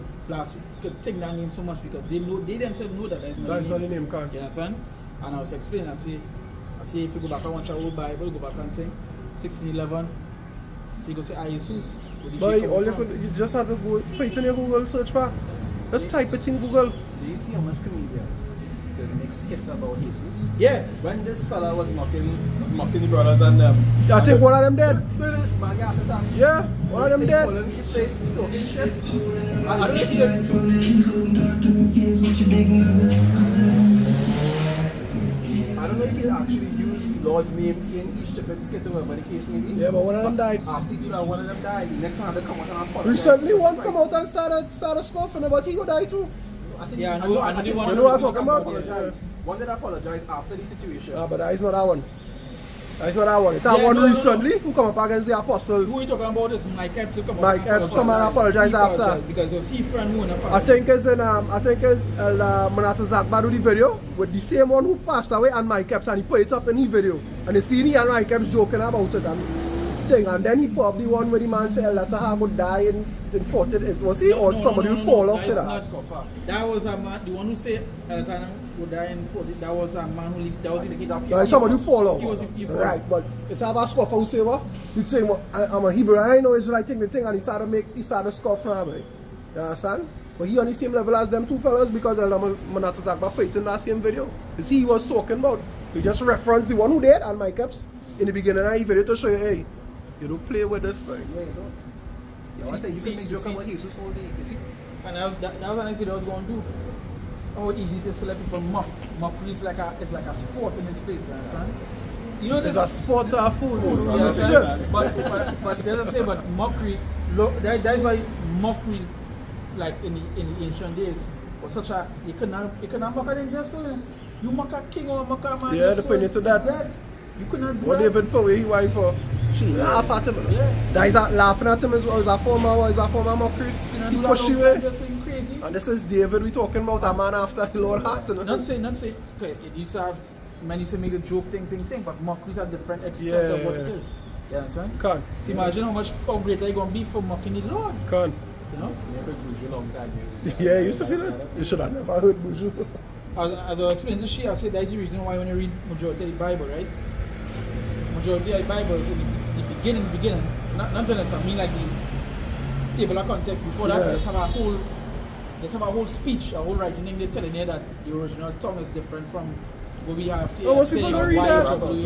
take that name so much because they themselves know that that is not the name, Khan. You understand? And I was explaining, I say if you go back and watch your old Bible, go back and think 1611, so you go say Jesus. But you just have to go put it in your Google search bar. Just type it in Google. Do you see how much comedians there's make skits about Jesus? Yeah. When this fella was mocking the brothers and them. I think one of them dead. Yeah, one of them dead. Talking shit. I don't know if he actually used the Lord's name in his stupid skit or whatever the case may be. Yeah, but one of them died. After he did that, one of them died. The next one had to come out and apologize. Recently, one come out and started scoffing about he would die too. Yeah, I know what I'm talking about. One did apologize after the situation. But that is not that one. That's not that one. It's one recently who come up against the apostles. Who are you talking about? Is Mike Epps who come Mike Epps come and apologize after. Because it was he friend who I think it's Manata Zakba do the video with the same one who passed away and Mike Epps, and he put it up in his video. And you see me and Mike Epps joking about it and then he probably one where the man said that I would die in 40 days. Was he or somebody would fall off? That was a man, the one who said would die in 40. That was a man who lived, that was in the case of somebody who fall off. He right, but it have a scoffer who say what? He'd say, well, I'm a Hebrew, I know Israelite thing the thing, and he started scoff from me. You understand? But he on the same level as them two fellas because Manata Zakba put it in that same video. Because he was talking about. He just referenced the one who did and Mike Epps. in the beginning I even to show you, hey, you don't play with this, right? Yeah, you don't. You want to say you can make joke about Jesus all day. You see? And that was another video I was going to do. How easy it is to let people mock. Mockery is like a sport in this space, you understand? You know this It's a sport to a fool. you Yeah, understand? But as I say, but mockery, that's why mockery, like in the ancient days, was such a you cannot mock an angel, so you mock a king or mock a man. Yeah, so depending to that. You could not do What that. David Powie, he wife for? She laugh at him. Yeah. That is laughing at him as well. Is a former mockery. You know, He do that push all you the time, away. just so you crazy. And this is David we talking about, a man after the Lord heart. You know? Not say, okay, it used to have, man used to make the joke thing, but mockeries are different extent Yeah. of what it is. You understand? Can't. So imagine how great they're going to be for mocking the Lord, Can't. you know? You heard Buju long time. Yeah, you used to feel it. You should have never heard Buju. As I was explaining to she, I said that's the reason why when you read majority of the Bible, right? Majority of the Bible is in the beginning. Not just I mean like the table of context before that, Yeah. let's have a whole speech, a whole writing thing. They're telling you that the original tongue is different from what we have to. Oh, most people don't read that. That was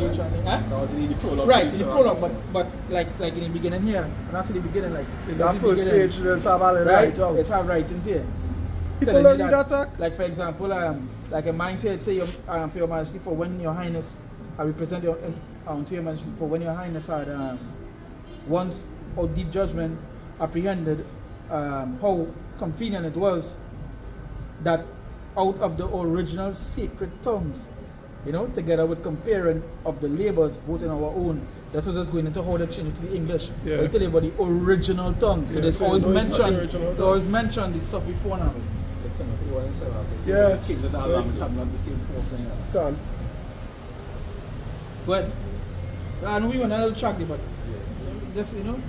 in the prologue. Right, in the prologue, but like in the beginning here, when I say the beginning, like it That was the first beginning, page, there's a valid right? right out. It's have writings here. People Telling don't you read that. Like for example, like a mindset say for your Majesty, for when your Highness, I represent your to your Majesty, for when your Highness had once or deep judgment apprehended how convenient it was that out of the original sacred tongues, you know, together with comparing of the labors both in our own. That's what that's going into how they change it to the English. Yeah. They tell you about the original tongue. So Yeah, there's so always it's not the mentioned, original they tongue. always mention the stuff before now. It's something you want to say about this. Yeah. Change it all language, have not the same force in it. Can't. But I know we want another track there, but just you know.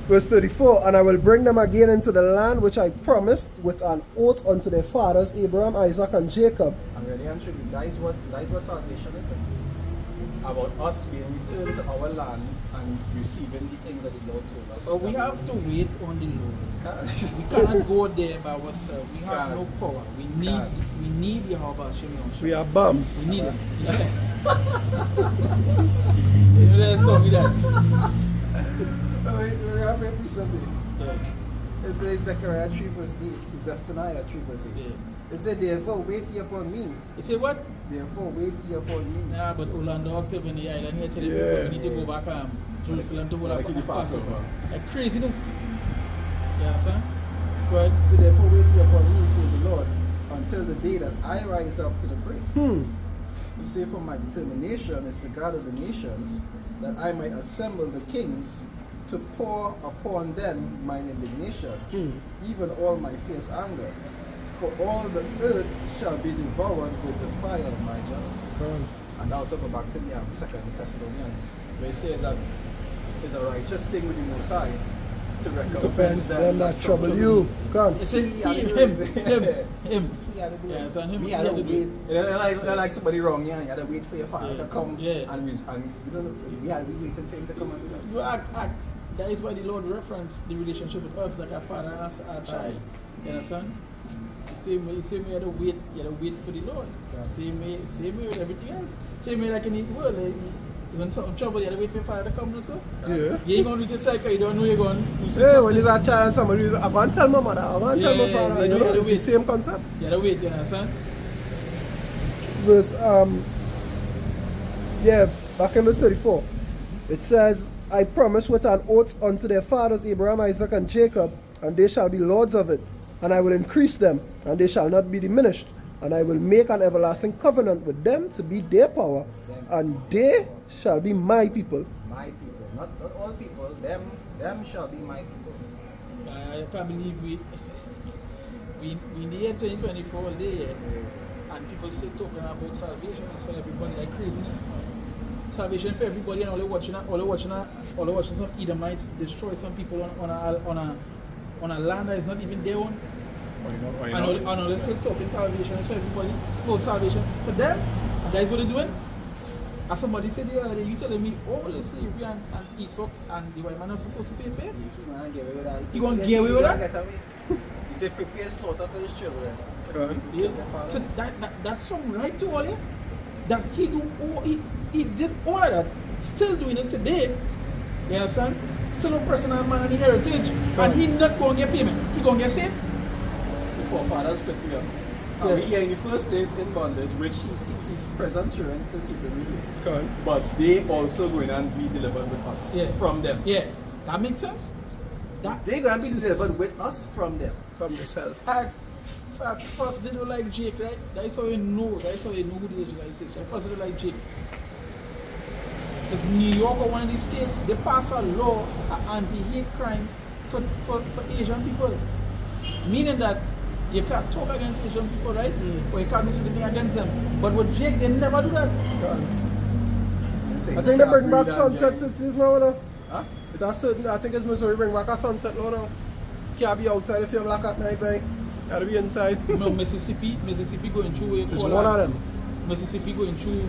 Verse 34, and I will bring them again into the land which I promised with an oath unto their fathers, Abraham, Isaac, and Jacob. And really and truly, that is what salvation is. About us being returned to our land and receiving the thing that the Lord told us. But we that have to receive. wait on the Lord. Can't. We cannot go there by ourselves. We have Can't. no power. We need Yahweh Hashem. We are bums. We need him. You know, let's go with that. We have a piece of it. Yeah. It says Zechariah 3 verse 8, Zephaniah 3 verse 8. Yeah. It said, therefore wait ye upon me. You say what? Therefore wait ye upon me. Nah, but Orlando active in the island here telling Yeah. people we need to go back Jerusalem to hold Like up in the Passover. Like craziness. You understand? Go ahead. So therefore wait ye upon me, say the Lord, until the day that I rise up to the break. You say, for my determination is to gather the nations, that I might assemble the kings, to pour upon them mine indignation, even all my fierce anger. For all the earth shall be devoured with the fire of my jealousy. And now also go back to the 2 Thessalonians, where it says that it's a righteous thing with the Most High to recompense them that trouble you. Can't. It's him. Yeah, Yeah, it's on him. Me, I don't wait. Like somebody wrong, yeah, you had to wait for your father Yeah. to come. Yeah. And you don't know, we waiting for him to come and do that. You act. That is why the Lord referenced the relationship with us like a father and a child. You understand? Same way you had to wait for the Lord. Yeah. Same way with everything else. Same way like in the world, like, when something trouble, you had to wait for your father to come, so. Yeah. You ain't gonna do the cycle, you don't know you're going to Yeah, when you're a child and somebody, I'm going to tell my mother, I'm going to tell my Yeah, father. yeah, You know, yeah, it's the wait. same concept. You had to wait, you understand? Verse, back in verse 34, it says, I promise with an oath unto their fathers, Abraham, Isaac, and Jacob, and they shall be lords of it, and I will increase them, and they shall not be diminished, and I will make an everlasting covenant with them to be their power, and they shall be my people. My people, not all people, them shall be my people. I can't believe we in the year 2024 all day, and people still talking about salvation is for everybody like craziness. Salvation for everybody, and all they watching some Edomites destroy some people on a land that is not even their own. And all they still talking salvation is for everybody. So salvation for them, and that is what they're doing. As somebody said the other day, you telling me all the slavery and E.S.O.T.E and the white man are supposed to pay fair? You gonna get away with that? He said prepare slaughter for his children. Yeah. So that's some right to all you. That he do all he did all of that, still doing it today. You understand? Still oppressing a man and the heritage, and he not going to get payment. He going to get saved. The forefathers fit me up. And we here in the first place in bondage, which he see his present children still keeping me here. Correct. But they also going to be delivered with us from them. Yeah, that makes sense. They're going to be delivered with us from them. From yourself. First they don't like Jake, right? That's how you know. That's how you know who the Israelites is. Right? First they don't like Jake. Because New York or one of these states, they pass a law, an anti-hate crime for Asian people. Meaning that you can't talk against Asian people, right? Or you can't do something against them. But with Jake, they never do that. I think they bring back sunset cities now, you know? Huh? That's certain. I think it's Missouri bring back a sunset law now. Can't be outside if you're black at night, man. Gotta be inside. No, Mississippi going through. It's one of them. Mississippi going through.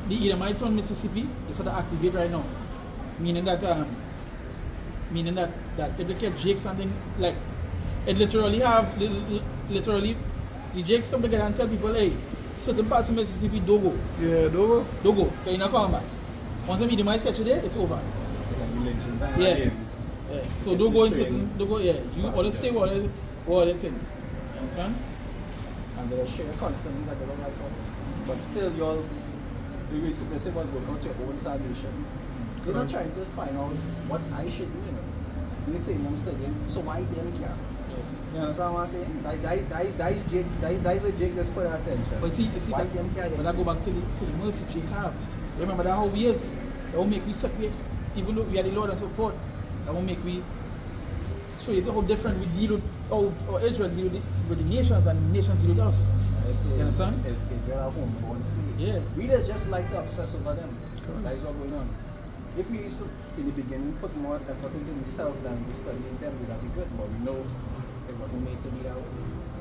The Edomites on Mississippi is sort of activate right now, meaning that if they get Jake something like it literally the Jakes come together and tell people, hey, certain parts of Mississippi don't go. Yeah, don't go. Because you're not coming back. Once the Edomites catch you there, it's over. Yeah. So don't go in certain. Don't go. Yeah. You always stay all the thing. You understand? And they'll share constantly that they don't like us. But still, you're they say about work out your own salvation. They're not trying to find out what I should do. You know? They're saying I'm studying, so why them can't? You understand what I'm saying? That is where Jake just put our attention. But see, why them can't? But I go back to the mercy Jake have. Remember that how we is. That will make we separate, even though we are the Lord and so forth. That will make we show you how different we deal with, how Israel deal with the nations and the nations deal with us. You understand? It's Israel homeborn slave. Yeah. We just like to obsess over them. That is what's going on. If we used to, in the beginning, put more effort into the self than to studying them, would that be good? But we know it wasn't made to be that way.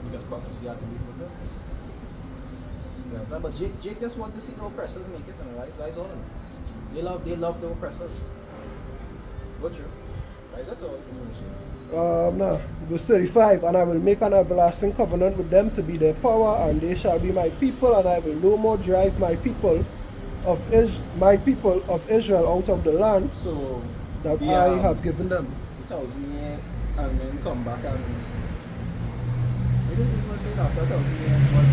Because prophecy had to be fulfilled. You understand? But Jake just wants to see the oppressors make it, and that's all. They love the oppressors. What true? Is that all information? No. Verse 35, and I will make an everlasting covenant with them to be their power, and they shall be my people, and I will no more drive my people of Israel out of the land so that I have given them. 1,000 years and then come back and it is even saying after 1,000 years what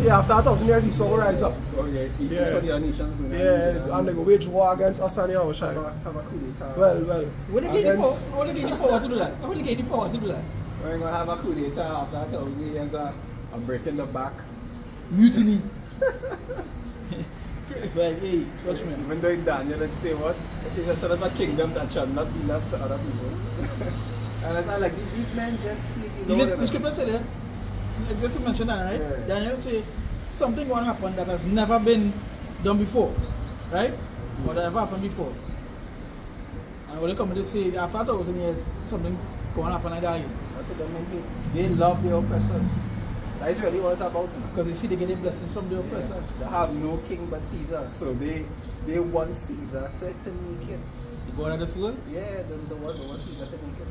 after 1,000 years he saw rise up. Oh yeah, he saw the other nations going and they go wage war against us and have a coup d'etat. Well, what they get the power to do that? How they get the power to do that? We're gonna have a coup d'etat after 1,000 years and breaking the back. Mutiny. Like, hey, watch me. Even though in Daniel it say what? It is sort of a kingdom that shall not be left to other people. And it's like these men just keep the scripture said that, just to mention that, right? Yeah. Daniel say something going to happen that has never been done before, right? Or that ever happened before. And when they come to say after 1,000 years, something going to happen like that again. That's what they love the oppressors. That is really what it's about. Because they see they getting blessings from the oppressor. They have no king but Caesar. So they want Caesar to make it. You go out of this world? Yeah, the want Caesar to make it.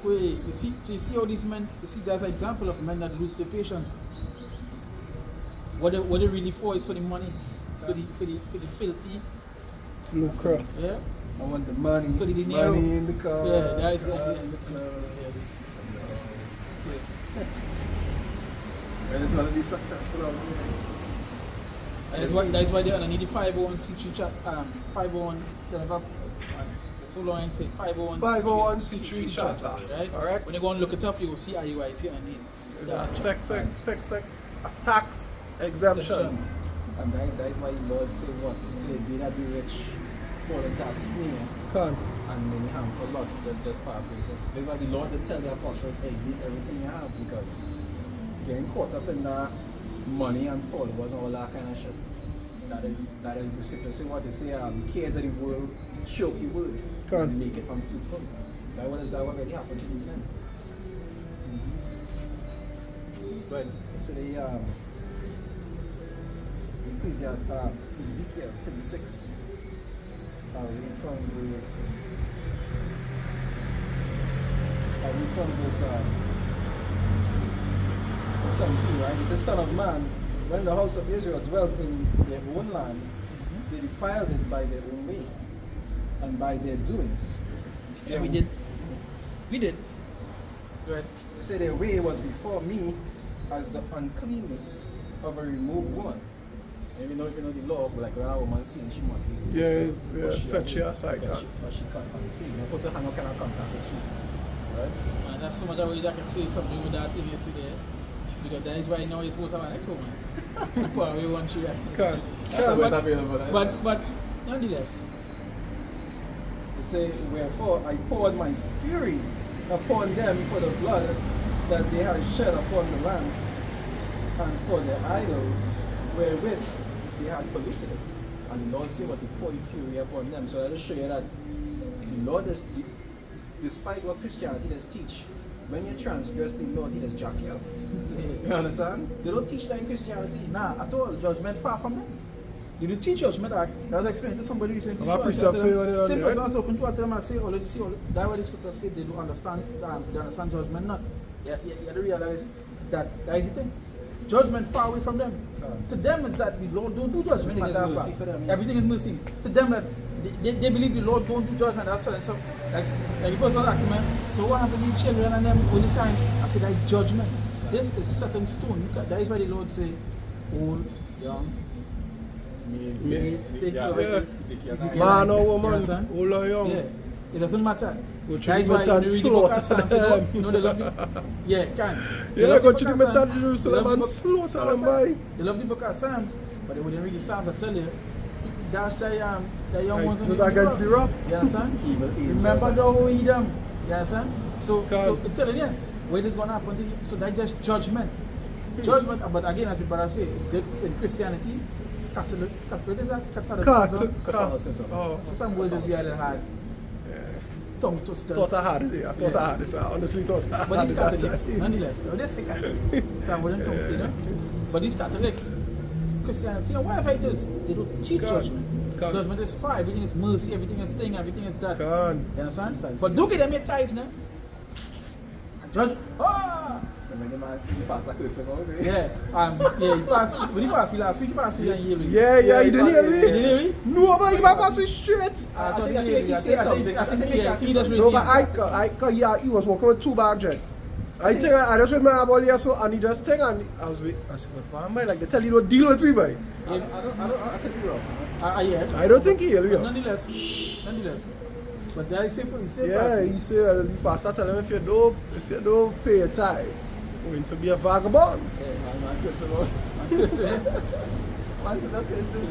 Wait, you see how these men, you see there's an example of men that lose their patience. What they really for is for the money, for the filthy lucre. Yeah. I want the money. For the dinero. Money in the car. Yeah, that's in the club. And it's going to be successful out there. And that's why they need the 501c3 chat. 501. So long and say 501c3 charter. Right? Alright. When you go and look it up, you will see IUIC and name. Tax exemption. And that is why the Lord say what? He say, be not be rich, fall into a snare, and many harmful lusts. Just paraphrasing. That's why the Lord will tell the apostles, hey, leave everything you have, because getting caught up in that money and followers and all that kind of shit. That is the scripture say what they say, cares of the world, choke the word, and make it unfruitful. That what really happened to these men. But so they Ezekiel 36. I'll read from verse 17, right? It says, Son of man, when the house of Israel dwelt in their own land, they defiled it by their own way and by their doings. Yeah, we did. We did. Right. They say their way was before me as the uncleanness of a removed woman. And you know the law, like when a woman sins, she must set you aside. But she can't unclean. You're supposed to have no kind of contact with she. Right? And that's some other ways I can say something with that thing you see there. Because that is why now you're supposed to have an next woman. Probably one she That's always available. Right? But nonetheless. They say, wherefore I poured my fury upon them for the blood that they had shed upon the land, and for their idols wherewith they had polluted it. And the Lord said what he poured his fury upon them. So that'll show you that the Lord is, despite what Christianity does teach, when you transgress the Lord, he does jack you up. You understand? They don't teach that in Christianity. Nah, at all. Judgment far from them. You didn't teach judgment act. That was explained to somebody recently. I'm pretty same person was open to them and say, oh, you see, that's why the scripture say they don't understand, they understand judgment not. You have to realize that is the thing. Judgment far away from them. To them is that the Lord don't do judgment. Everything is mercy for them. Yeah. Everything is mercy. To them that they believe the Lord don't do judgment. That's certain. So like the person was asking me, so what happened to the children and them all the time? I said that judgment. This is set in stone. That is why the Lord say, old, young, man or woman, old or young. Yeah. It doesn't matter. Go That is through why the when you read the book of Psalms, them. you know they love the yeah, can. Yeah, go to the Mitzvah of Jerusalem and slaughter them, boy. They love the book of Psalms, but they wouldn't read the Psalms. I tell you, that's the young ones. It was against the rock. You understand? Evil angels. Remember the whole Edom. You understand? So God. I'm telling you, what is going to happen to you? So that's just judgment. Judgment, but again, as the brother say, in Christianity, Catholicism. Oh. Some words is behind it hard. Tongue twisters. Thought I had it, yeah. I thought I had it. I honestly thought I had But these it that Catholics, time. nonetheless, they say Catholics. So I wouldn't complain, you know. But these Catholics, Christianity, or whatever it is, they don't teach judgment. Judgment is fire, everything is mercy, everything is thing, everything is that. You understand? But look at them, your tithes now. Judge, When the man see the pastor Christian over there. yeah, he passed, when he passed me last week, he passed me and healing. Yeah, you didn't hear me? You didn't hear me? No, but you might pass me straight. I think he said something. I think he just No, raised but he was walking with 2 bags, right? I think I just read my eyeball here, so, and he just thing, and I was waiting. I said, what am I? Like, they tell you don't deal with me, boy. I could be wrong. I don't think he'll be. Nonetheless. But that is simple, he said Yeah, he said, the pastor tell him if you don't pay your tithes, you're going to be a vagabond. Man, Christian. Man, to the Christian.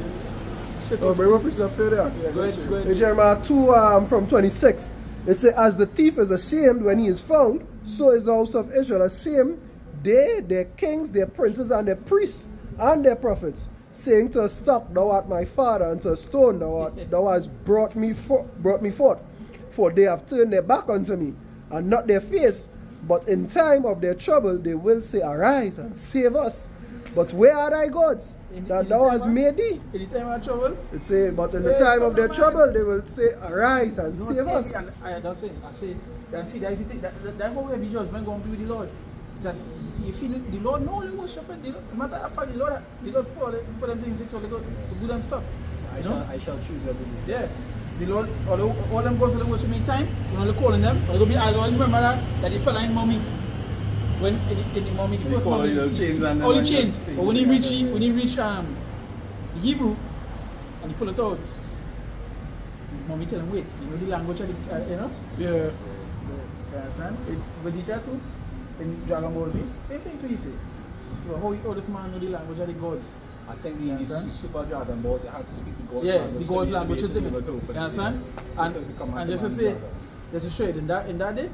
Oh, bring up yourself here. Go ahead. In Jeremiah 2 from 26, it says, as the thief is ashamed when he is found, so is the house of Israel ashamed, they, their kings, their princes, and their priests, and their prophets, saying to a stock, thou art my father, and to a stone, thou hast brought me forth. For they have turned their back unto me, and not their face. But in time of their trouble, they will say, arise and save us. But where are thy gods that thou hast made thee? In the time of trouble? It say, but in the time of their trouble, they will say, arise and save us. That's it. I say, that is the thing. That whole every judgment going to be with the Lord. It's that you feel it, the Lord know they worship it. No matter how far the Lord put them things so they go to do them stuff. I shall choose your belief. Yes. The Lord, all them goes to the worship in time, you're only calling them. Or go be I always remember that the fella in mommy. When in the mommy, the first mommy, all the chains. But when he reach the Hebrew and he pull it out, mommy tell him wait, you know the language of the you know? Yeah. You understand? Vegeta too, in Dragon Ball Z, same thing to you say. So how this man know the language of the gods? I think these Super Dragon Balls, you have to speak the God's language. language. The God's language is different. You understand? And just to say, just to show it in that day,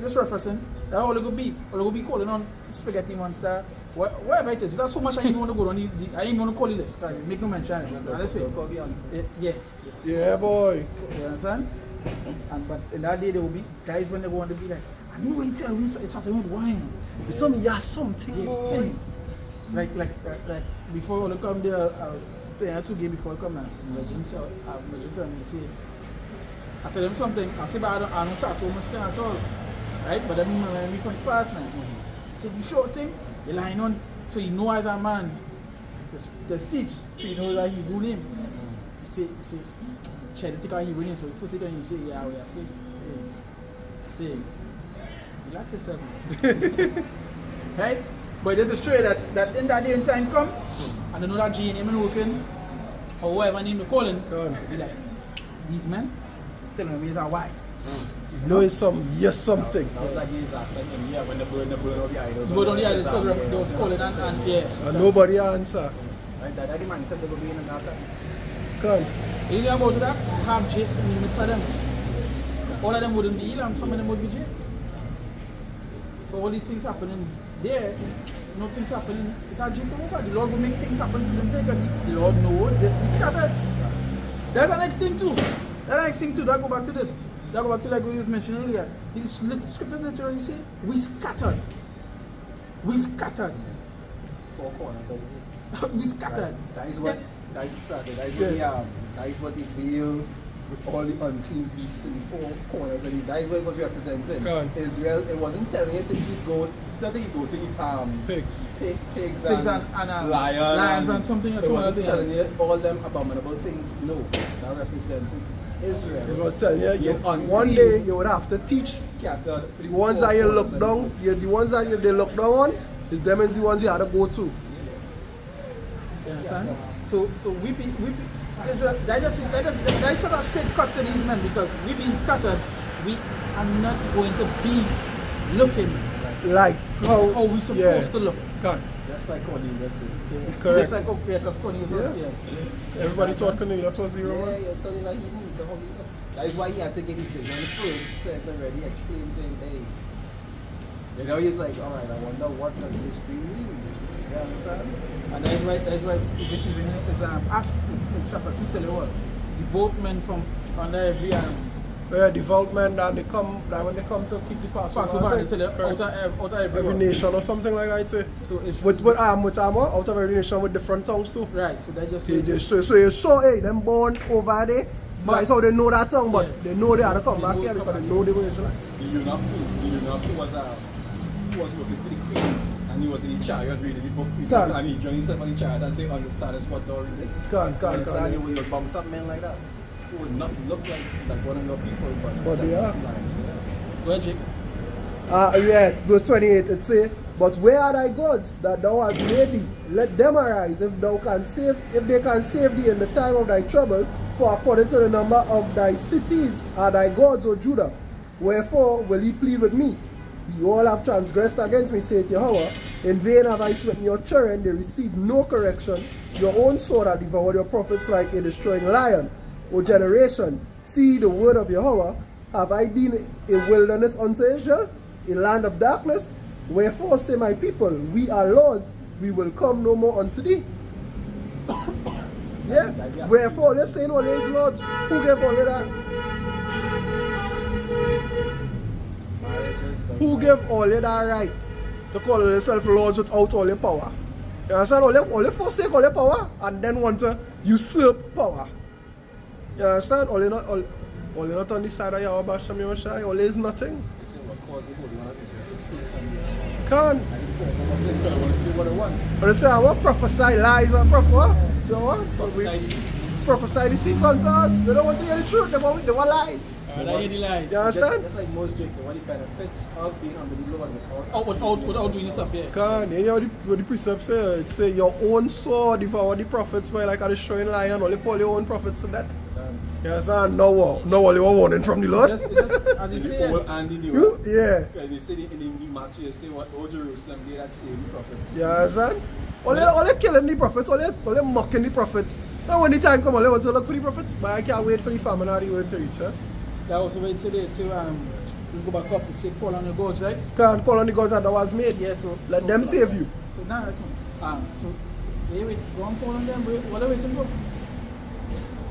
just referencing, that all it could be calling on spaghetti monster, whatever it is. That's so much I even want to go on. I ain't want to call it this. Make no mention. Let's say, yeah, boy. You understand? But in that day, there will be guys when they go on to be like, I know you tell me it's something with wine. It's something, boy. Like before all come there, I was playing 2 games before I come now. So I say, I tell them something. I say, but I don't talk to my skin at all, right? But then when we from the past now, say you short thing, you lying on, so you know as a man, just teach. So you know that Hebrew name. You say, try to take our Hebrew name. So you first it and you say, yeah, we are say, relax yourself. Right? But this is true that in that day and time come, and I know that G name and working, or whatever name they calling, be like, these men telling me is a why. You know it's something. That was like his last time in here when they burned on the idols. Burn on the idols because they was calling and yeah. And nobody answer. Right, that the man said they would be in that time. Come. You know about that? Have Jakes in the midst of them. All of them wouldn't be and some of them would be Jakes. So all these things happening there, nothing's happening. It has Jakes over. The Lord will make things happen to them because the Lord knows this be scattered. That's the next thing too. That go back to this. That go back to like we was mentioning earlier. The scriptures literally say, we scattered. We scattered. Four corners of the We scattered. That is what the veil with all the unclean beasts in the four corners of it. That is what it was representing. Israel, it wasn't telling you to eat goat, not to eat goat, to eat pigs and lions and something else. It wasn't telling you all them abominable things. No, that represented Israel. It was telling you, unclean, one day you would have to teach scattered. the ones that you look down, the ones that they look down on, is them and the ones you had to go to. You understand? So that is sort of straight cut to these men because we being scattered, we are not going to be looking like how we supposed to look. Just like Cornelius did. Correct. Just like because Cornelius was here. Everybody thought Cornelius was the Roman. Yeah, you're telling like he knew how he looked. That is why he had to get his vision first to already explain to him, hey. You know, he's like, alright, I wonder what does this dream mean? You understand? And that's why even as Acts is chapter 2 tell you what, devout men from under every Devout men that they come that when they come to keep the Passover, they tell you out of every nation or something like that, I'd say. So it's with armor out of every nation with different tongues too. right, so they just so you saw them born over there. So that's how they know that tongue, but they know they had to come back here because they know they were Israelites. The eunuch was working for the queen. And he was in the chariot reading the book, and he joined himself on the chariot and say, understand this what thou readest. Understand when you bump some men like that, who would not look like one of your people, but they are. Where, Jake? Verse 28, it says, but where are thy gods that thou hast made thee? Let them arise if they can save thee in the time of thy trouble, for according to the number of thy cities are thy gods, O Judah. Wherefore will ye plead with me? You all have transgressed against me, saith Yahweh. In vain have I smitten your children, they receive no correction. Your own sword hath devoured your prophets like a destroying lion. O generation, see the word of Yahweh. Have I been a wilderness unto Israel, a land of darkness? Wherefore say my people, we are lords, we will come no more unto thee. Yeah? Wherefore, let's say no these lords. Who gave all of that? Who gave all of that right to call yourself lords without all your power? You understand? All you forsake all your power and then want to usurp power. You understand? All you not on the side of Yahweh Basham Yoshai, all is nothing. Can't. But they say, I want prophesy lies and what? You know what? Prophesy deceits unto us. They don't want to hear the truth, they want lies. I hear the lies. You understand? Just like most Jake, what the benefits of being under the Lord without doing stuff, yeah. Can't. You know what the precept say? It say your own sword devour the prophets by like a destroying lion, only call your own prophets to that. You understand? No only one warning from the Lord. Just as you say. And the new. Yeah. They say in the Mark, you say what old Jerusalem they that slay the prophets. You understand? Only killing the prophets, only mocking the prophets. And when the time comes, only want to look for the prophets, but I can't wait for the famine or the word to reach us. That was the way it said it. So let's go back up. It said call on the gods, right? Can't call on the gods that was made. Yeah, so let them save you. So now that's one. So wait, go and call on them, bro. What are we waiting for?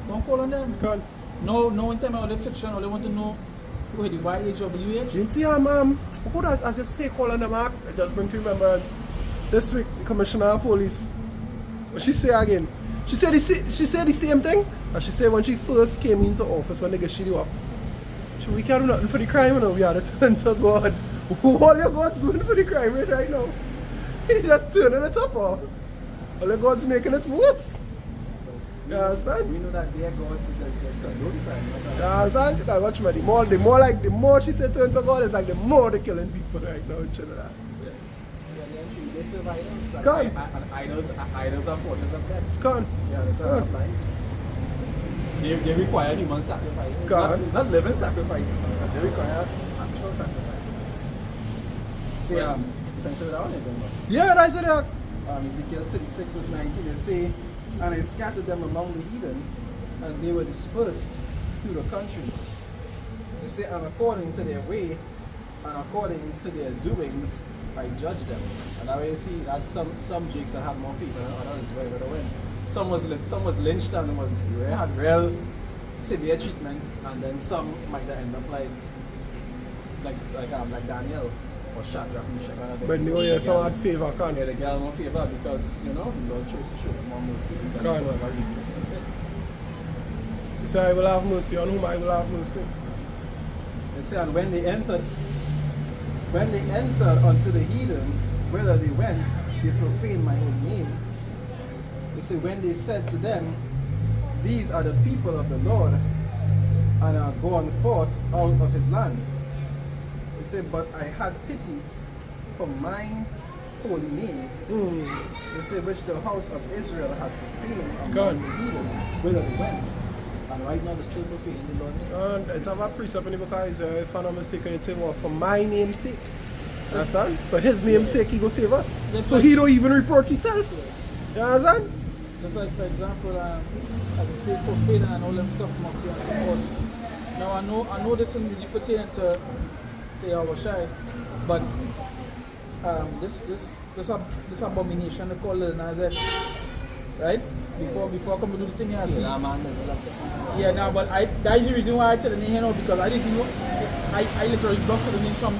Go and call on them. Can't. No one time all the fiction, all they want to know where the YHWH. You see good as you say call on them, I just bring to remembrance. This week the commissioner of police. What she say again? She said the same thing. And she said when she first came into office when they get shitty up. We can't do nothing for the crime, you know. We had to turn to God. All your God's doing for the crime right now. He just turning it up off. Only God's making it worse. You understand? We know that their God is condone crime. You understand? Because watch me, the more she said turn to God, it's like the more they're killing people right now in Trinidad. They serve idols. Come. And idols are fortress of death. Come. You understand what I'm saying? They require human sacrifices. God. Not living sacrifices. They require actual sacrifices. Say, finish with that one again. Yeah, that's it. Ezekiel 36 verse 19, they say, and I scattered them among the heathen, and they were dispersed through the countries. They say, and according to their way, and according to their doings, I judge them. And now you see that some Jakes had more feet than others where they went. Some was lynched and had real severe treatment, and then some might end up like Daniel or Shadrach, Meshach, and But no, yeah, some had favor, can't yeah, they get more favor because the Lord chose to show them more mercy because Can't. for whatever reason they see fit. So I will have mercy on whom I will have mercy. They say, and when they entered unto the heathen, whither they went, they profaned my own name. They say, when they said to them, these are the people of the Lord, and are gone forth out of his land. They say, but I had pity for mine holy name. They say, which the house of Israel had profaned among the heathen, whither they went. And right now they're still profaning the Lord name. And it have a precept in the book of Isaiah, if I'm not mistaken, it says, well, for my name's sake. Understand? For his name's sake, he go save us. That's So like- he don't even reproach himself. You understand? Just like, for example, as you say, profane and all them stuff, mockery and so forth. Now, I know this isn't really pertaining to Yahushai, but this abomination they call Lil Nas X, right? Before I come to do the thing here, I See, see. that man doesn't like something. Yeah, now, but that is the reason why I tell the name here now, because I didn't know. I literally blocked the name from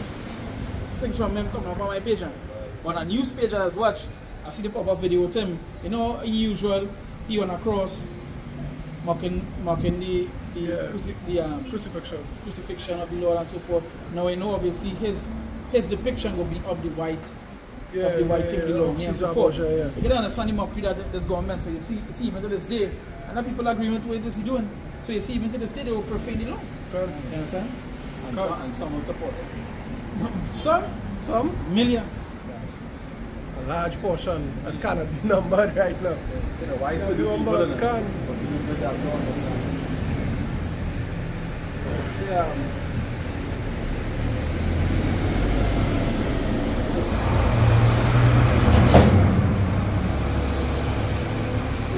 things from him coming up on my page. On a news page I was watch, I see the pop-up video with him. You know, usual, he on a cross, mocking the crucifixion of the Lord and so forth. Now I know obviously his depiction will be of the white thing below me and so forth. You can understand the mockery that this government. So you see even to this day, and that people agree with what this is doing. So you see even to this day they will profane the law. You understand? And some will support it. Some millions. A large portion that cannot be numbered right now. So the wise Yeah, to do the evil one and can. but to do good that don't understand.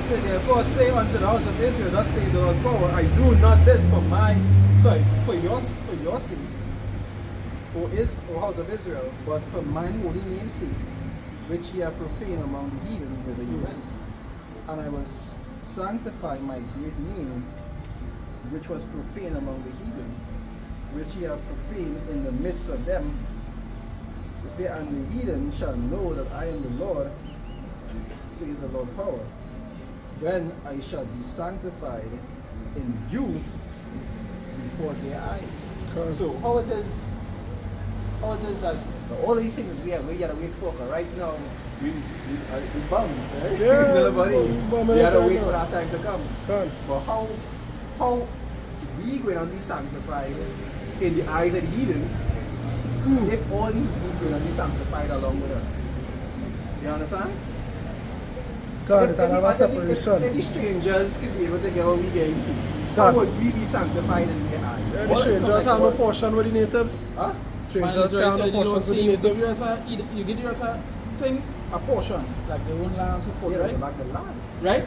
Say, therefore say unto the house of Israel, thus say the Lord power, I do not this for your sake, O house of Israel, but for mine holy name's sake, which ye have profaned among the heathen whither ye went. And I will sanctify my great name, which was profaned among the heathen, which ye have profaned in the midst of them. They say, and the heathen shall know that I am the Lord, saith the Lord power, when I shall be sanctified in you before their eyes. So how it is that all these things we gotta wait for, 'cause right now we bums, right? Yeah, we gotta wait for that time to come. Come. But how we gonna be sanctified in the eyes of the heathens if all the heathens gonna be sanctified along with us? You understand? God, If it have a separation. the strangers could be able to get what we get into, how God. would we be sanctified in their eyes? Yeah, All the it's strangers not like have no what- portion with the natives. Huh? Strangers can have no portion with the you give natives. yours a thing, a portion, like their own land and so forth, Yeah, right? they back the land Right?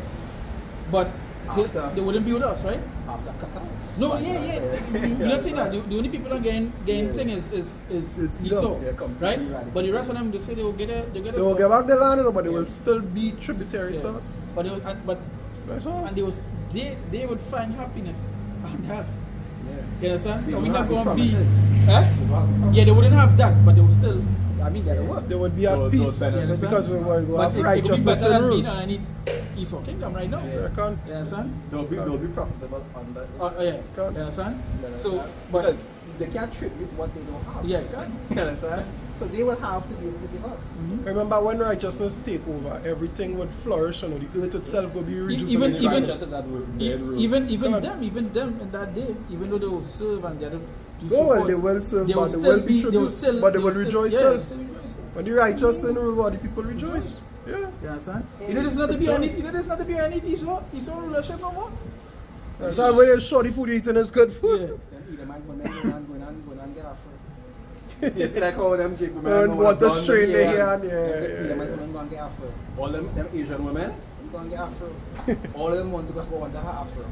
But After- they wouldn't be with us, right? after Qatars. No, yeah. You're not saying that. The only people that getting Yeah. thing is Esau. Esau, Yeah, completely right? radical. But the rest of them, they say they will get it. They They will get back the land, but they will Yeah. still be tributaries Yeah. to us. But That's all. and they would find happiness on that. Yeah. You understand? They So don't we're not have the going to be. promises. Huh? They don't have the Yeah, they wouldn't have that, but they will still. I mean, they're work. They would be at Those peace benefits. because we will But have it would be righteousness better and than rule. being any Esau kingdom right now. Yeah. I can't. You understand? They'll be profitable on that. Yeah. Can't. You understand? You understand? So, but Because they can't tribute what they don't have. Yeah, God. You understand? So they will have to be able to give us. Remember when righteousness take over, everything would flourish and the earth itself would be rejuvenated. Righteousness that would Even God. them in that day, even though they will serve and they have to Oh, well, support, they will serve, they but will they still will be they will tributes, still- but they will will rejoice yeah, still. they will still rejoice. When the righteous in rule, what the people rejoice. Yeah. You understand? You know, there's not to be any. You know, there's not to be any Esau rulership no more. That's why when you show the food you eating is good food. Yeah. Then Edomite women go and get afro. See like how them Jake women And go want to blonde strain their hair. hand, yeah. Edomite women go and get afro. All them Asian women go and get afro. All of them want to have afro.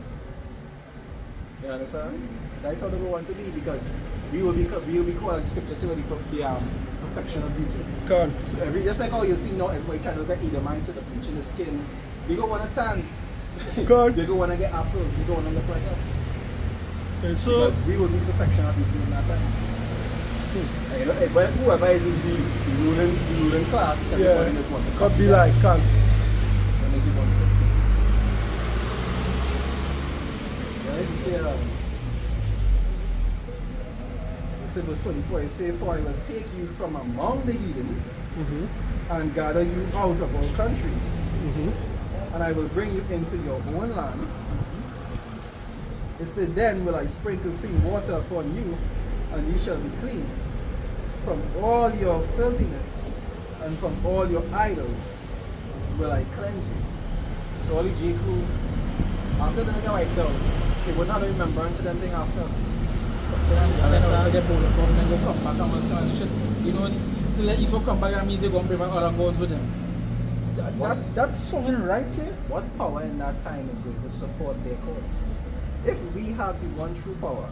You understand? That's how they go want to be, because we will be called, as scripture say, the perfection of beauty. Can. So just like how you see now everybody trying to get Edomites with the bleach in the skin, they go want to tan. God. They go want to get afros. They go want to look like us. And so, Because we will be perfection of beauty in that time. And, you know, but whoever is in the ruling class, everybody yeah, just want to could be like, can. That makes you want to. Yeah, you say, verse 24, it says, "For I will take you from among the heathen and gather you out of all countries, and I will bring you into your own land." It said, "Then will I sprinkle clean water upon you, and you shall be clean from all your filthiness, and from all your idols will I cleanse you." So only Jehu, after they get wiped out, they would not remember unto them thing after. And then after they pull the gun, then go come back and was kind of shit. You know, to let Esau come back, that means they're going to bring back other gods with them. That's something right here. What power in that time is going to support their cause? If we have the one true power,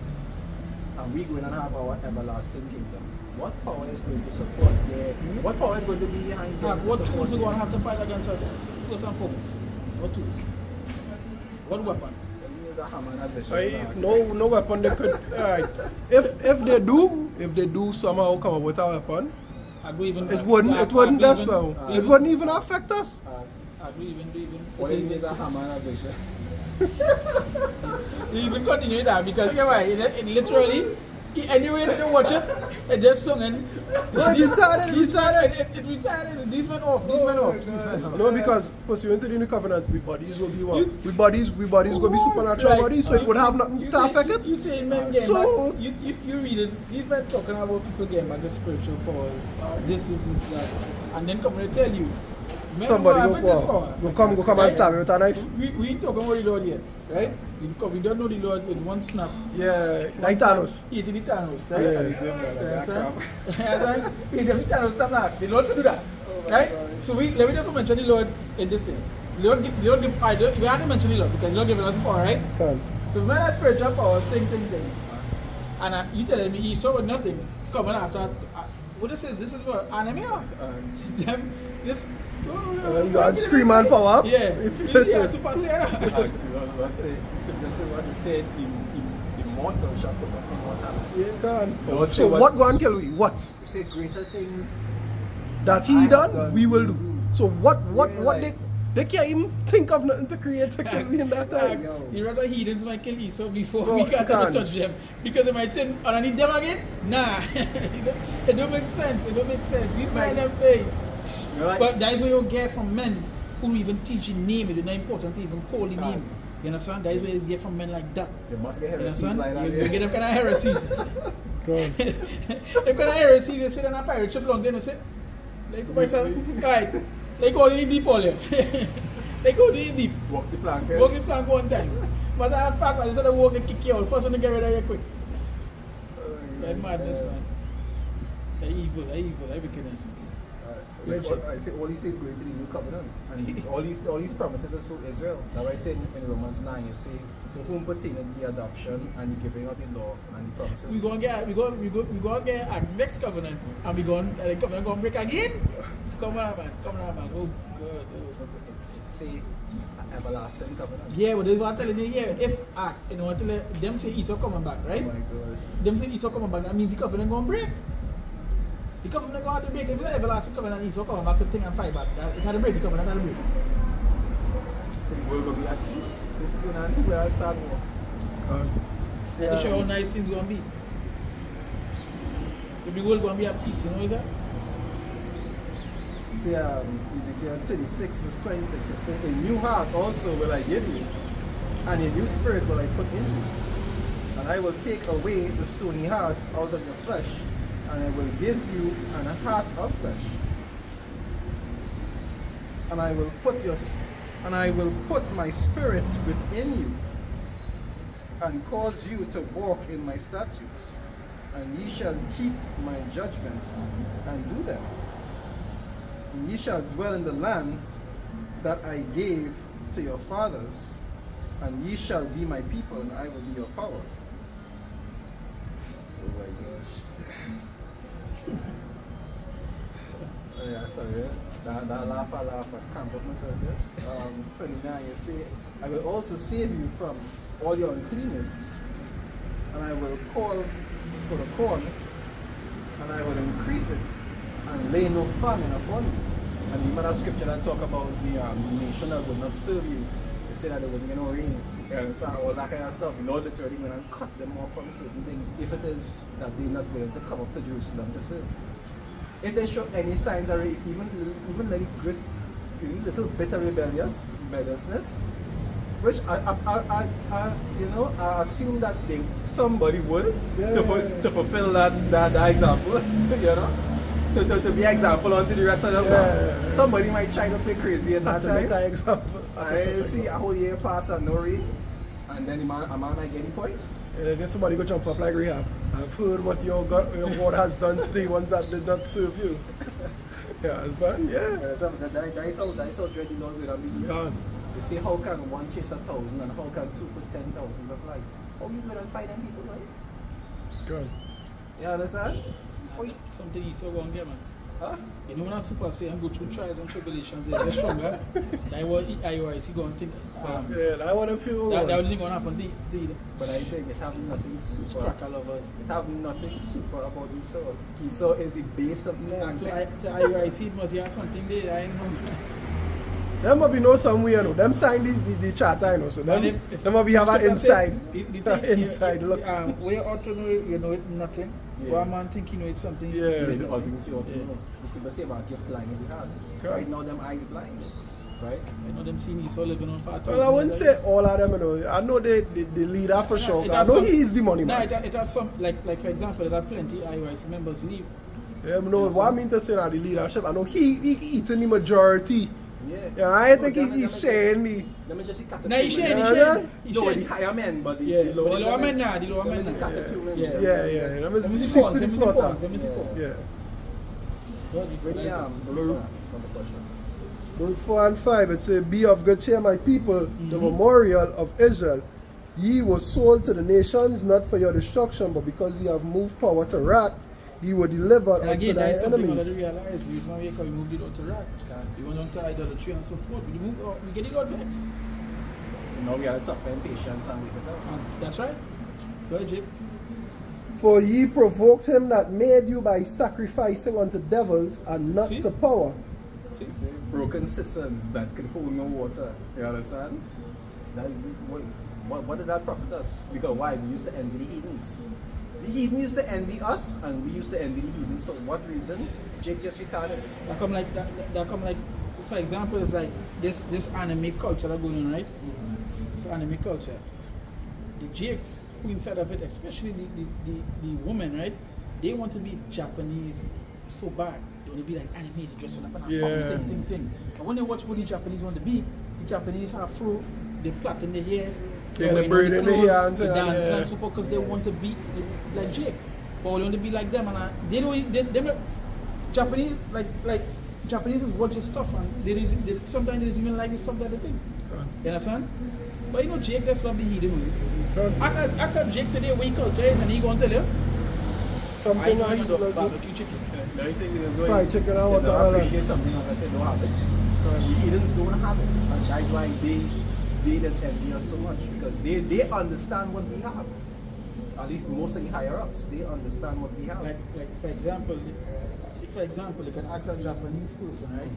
and we go in and have our everlasting kingdom, what power is going to support their? What power is going to be behind them? What tools are going to have to fight against us? First and foremost. What tools? What weapon? Use a hammer and a bishop. No weapon they could. If they do somehow come up with a weapon, it wouldn't that's now. It wouldn't even affect us. I do even. Or you use a hammer and a bishop. You even continue that because it literally, anyway they don't watch it, it just sung and It retarded. It retarded. These went off. No, because pursuant to the new covenant, we bodies will be what? We bodies will be supernatural Like, bodies, so it would have nothing to affect it. You saying men getting So- back, you read it, these men talking about people getting back the spiritual power, this, that, and then come and tell you, men Somebody have this power. go come and stab me with a knife. We ain't talking about the Lord yet, right? We don't know the Lord with one snap. Yeah, like Thanos. Eat the Thanos, right? Yeah. Eat the Thanos, stop that. The Lord can do that, right? So let me just mention the Lord in this thing. The Lord give, we have to mention the Lord because the Lord giving us power, right? Can. So when I spiritual power, thing. And you telling me Esau with nothing coming after, what this is what, anime or? This, You had scream and power up. yeah, If yeah, it's Super Saiyan. Let's say, scripture says what it said, immortal shall put up immortality. can. Lord say So what- what one kill we? What? You say greater things. That I he have done, done, we will you do. do. So what like- they can't even think of nothing to create to kill me in that time. The rest of heathens might kill Esau before No, we can't can't. touch them. Because they might say, and I need them again? Nah. It don't make sense. These men have faith. You're like, But that is what you get from men who even teach the name. It's not important to even call the name. You understand? That is what you get from men like that. you must get You heresies understand? like that. You get them kind of heresies. Go on. Them kind of heresies, you sit on a pirate ship long, then you say, like myself, right, like go in deep all here. Like go in deep. Walk the plank. Walk the plank one time. But that fact, I said I walk, they kick you out. First one to get rid of you quick. That madness, man. They're evil, they're wickedness. I say all these things going to the new covenant, and all these promises is for Israel. That's why I say in Romans 9, you say, to whom pertaineth the adoption and the giving of the law and the promises. We gonna get a next covenant, and the covenant gonna break again. Come on, man. Oh, God. It's say everlasting covenant. Yeah, but they want to tell you, if you know what to let them say Esau coming back, Oh right? my God. Them say Esau coming back, that means the covenant gonna break. The covenant gonna have to break. If it's an everlasting covenant, Esau coming back to thing and fight back. It had to break, the covenant had to break. So the world will be at peace. So where I'll start war. Can. So to show how nice things gonna be. If the world going to be at peace, you know, is that? See, Ezekiel 36 verse 26, it says, a new heart also will I give you, and a new spirit will I put in you. And I will take away the stony heart out of your flesh, and I will give you an heart of flesh. And I will put my spirit within you, and cause you to walk in my statutes, and ye shall keep my judgments and do them. And ye shall dwell in the land that I gave to your fathers, and ye shall be my people, and I will be your power. Oh my gosh. Oh yeah, sorry. That laugh, I can't put myself this. 29, you say, I will also save you from all your uncleanness, and I will call for the corn, and I will increase it, and lay no famine upon you. And you remember that scripture that talk about the nation that would not serve you. They say that they wouldn't get no rain. You understand? All that kind of stuff. The Lord literally going to cut them off from certain things if it is that they're not willing to come up to Jerusalem to serve. If they show any signs of even little bit of rebelliousness, which I assume that somebody would to fulfill that example, you know. To be example unto the rest of them. Somebody might try to play crazy in that time. I see a whole year pass and no rain, and then a man might get the point. And then somebody go jump up like Rehab. I've heard what your God has done to the ones that did not serve you. Yeah, it's done. Yeah. That is how dreadful Lord will be. God. You see, how can one chase 1,000 and how can two put 10,000 of life? How you going to find them people, right? God. You understand? Something you so wrong there, man. Huh? You know when I super say I'm go through trials and tribulations, they're stronger. That was IOIC going to think. I want to feel that wasn't going to happen to you. But I think it have nothing super. Cracker lovers. It have nothing super about Esau. Esau is the base of man. To IOIC, it must have something there. I know. There must be no somewhere, no. Them sign the charter, you know. So them must be have an inside. Inside look. Where you ought to know, you know it nothing. Yeah. But a man think you know it's something. Yeah. The ultimate you ought to know. This could be say about gift blind in the heart. Right now, them eyes blind. Right? I know them seeing Esau living on 4,000. Well, I wouldn't say all of them, you know. I know the leader for sure. I know he is the money man. No, it has some, like for example, there are plenty IOIC members leave. Yeah, no, what I mean to say that the leadership, I know he eating the majority. Yeah, I think he's sharing me. Let me just see No, he's sharing. No, the higher men, but the lower men now. The lower men now. Yeah. Let me stick to the slaughter. Yeah. Verse 4 and 5, it says, be of good cheer, my people, the memorial of Israel. Ye were sold to the nations, not for your destruction, but because ye have moved power to wrath, he will deliver unto thy enemies. Realize the reason why we moved it on to wrath. We went on to idolatry and so forth. We get it all back. So now we are suffering patience and wait it out. That's right. Go ahead, Jake. For ye provoked him that made you by sacrificing unto devils and not to power. See? Broken cisterns that can hold no water. You understand? That, what did that profit us? Because why? We used to envy the heathens. The heathen used to envy us, and we used to envy the heathens. For what reason? Jake just retarded. That come like, for example, it's like this anime culture that going on, right? It's anime culture. The Jakes who inside of it, especially the women, right? They want to be Japanese so bad. They want to be like anime, dressing up and thing. And when they watch what the Japanese want to be, the Japanese have fro, they plait in their hair. They braid in the hair and dance and so forth because they want to be like Jake. But they want to be like them, and they don't. Japanese like Japanese is watching stuff, and sometimes they even like the stuff that they think. You understand? But you know Jake, that's what the heathen is. Ask Jake today what he culture is, and he going to tell you something I eat like barbecue chicken. Fried chicken and what the hell. Appreciate something like I said, don't have it. The heathens don't have it, and that's why they just envy us so much, because they understand what we have. At least most of the higher ups, they understand what we have. Like for example, you can ask a Japanese person, right?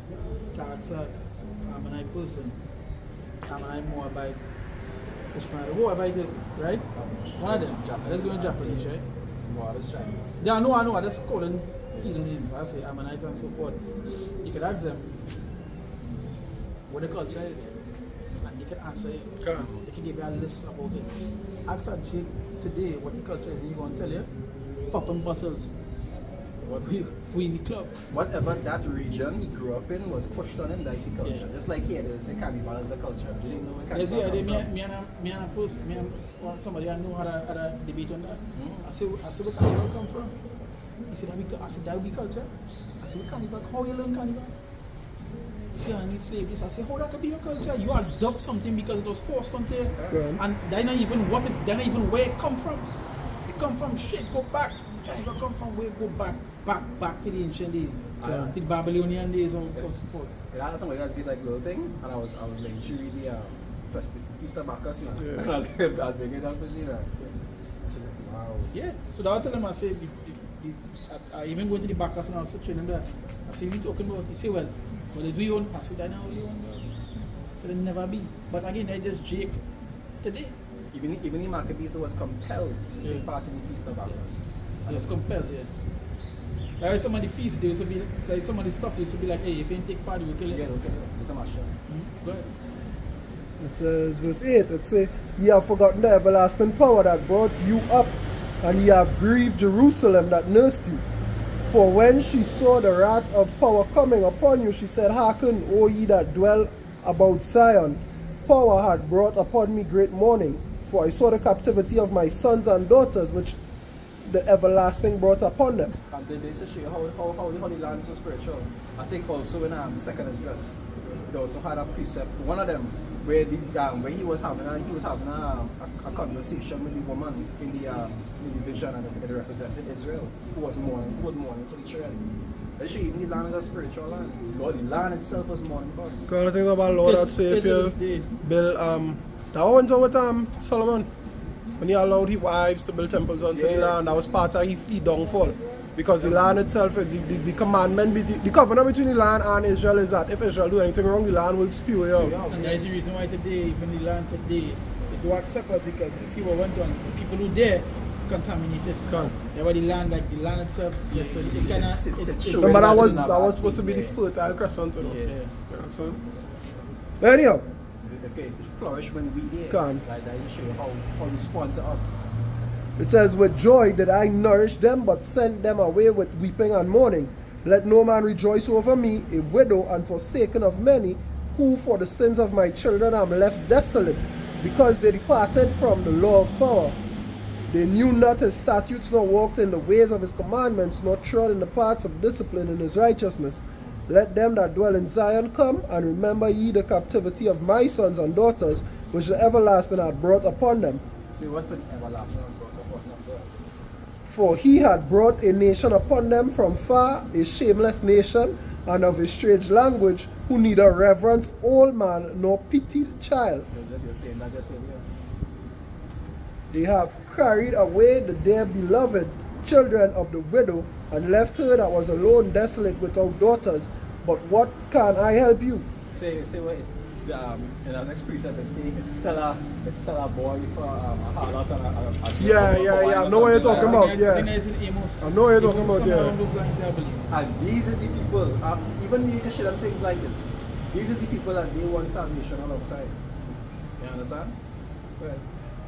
You can ask a Ammonite person, Ammonite Moabite, Ishmael, whoever it is, right? One of them, let's go in Japanese, right? What is Chinese? Yeah, I know, I just call them heathen names. I say Ammonite and so forth. You can ask them what the culture is. And they can answer it. Okay. They can give you a list about it. Ask a Jake today what the culture is, and he's going to tell you. Popping bottles. What we in the club. Whatever that region he grew up in was pushed on him, that's the culture. Yeah. Just like here, they say carnival is a culture. Do you know where Yes, carnival yeah, come from? me and a person, somebody I know had a debate on that. I said, where carnival come from? He said, I said, that would be culture. I said, carnival, how you learn carnival? He said, I need slavery. I said, how that could be your culture? You adopt something because it was forced onto you. Go on. And they're not even they're not even where it come from. It come from shit, go back. Carnival come from where, go back to the ancient days. Yeah. To the Babylonian days of support. It had somebody else did like little thing, and I was like, she really Feast of Bacchus now. Yeah. And I'll bring it up with you. Right? She's like, wow. Yeah, so that I tell them, I say, I even going to the back and I was telling them that. I say, we talking about? He say, well, it's we own. I said, I know we own. So they never be. But again, they just jake today. Even the Maccabees was compelled to take part in the Feast of Bacchus. They was compelled, yeah. There are some of the feasts, there used to be, so some of the stuff, they used to be like, hey, if you ain't take part, we'll kill you. Yeah, okay. It's a mashup. Go ahead. It says, verse 8, it says, ye have forgotten the everlasting power that brought you up, and ye have grieved Jerusalem that nursed you. For when she saw the wrath of power coming upon you, she said, hearken, O ye that dwell about Zion. Power had brought upon me great mourning, for I saw the captivity of my sons and daughters, which the everlasting brought upon them. And then they show you how the land is so spiritual. I think also in second address, they also had a precept. One of them where where he was having a conversation with the woman in the vision, and it represented Israel, who was mourning for the children. They show even the land is a spiritual land. Lord, the land itself was mourning for us. Because I think about Lord that say if you build that went on with Solomon. When he allowed his wives to build temples onto the land, that was part of his downfall. Because the land itself, the commandment, the covenant between the land and Israel is that if Israel do anything wrong, the land will spew it out. And that is the reason why today, even the land today, they do accept us because you see what went on. The people who there contaminated. Yeah, but the land, like the land itself, yes, so it kind of. No, but that was supposed to be the fertile crescent, you know. Yeah. So, but anyhow, Okay, it flourished when we did. Come. Like that, you show how respond to us. it says, with joy did I nourish them, but sent them away with weeping and mourning. Let no man rejoice over me, a widow and forsaken of many, who for the sins of my children am left desolate, because they departed from the law of power. They knew not his statutes, nor walked in the ways of his commandments, nor trod in the paths of discipline in his righteousness. Let them that dwell in Zion come, and remember ye the captivity of my sons and daughters, which the everlasting had brought upon them. See what for the everlasting brought upon them. For he had brought a nation upon them from far, a shameless nation, and of a strange language, who neither reverence old man nor pity child. You're saying that, just saying, They have carried away the dear beloved children of the widow, and left her that was alone desolate without daughters. But what can I help you? Say what in our next precept they say it's sell a boy for a harlot and a Yeah. I know what you're talking about. I Yeah. think it's in Amos. I know what you're talking about. Somewhere Yeah. along those lines, I believe. And these is the people, even me can share them things like this. These is the people that they want salvation alongside. You understand? Well,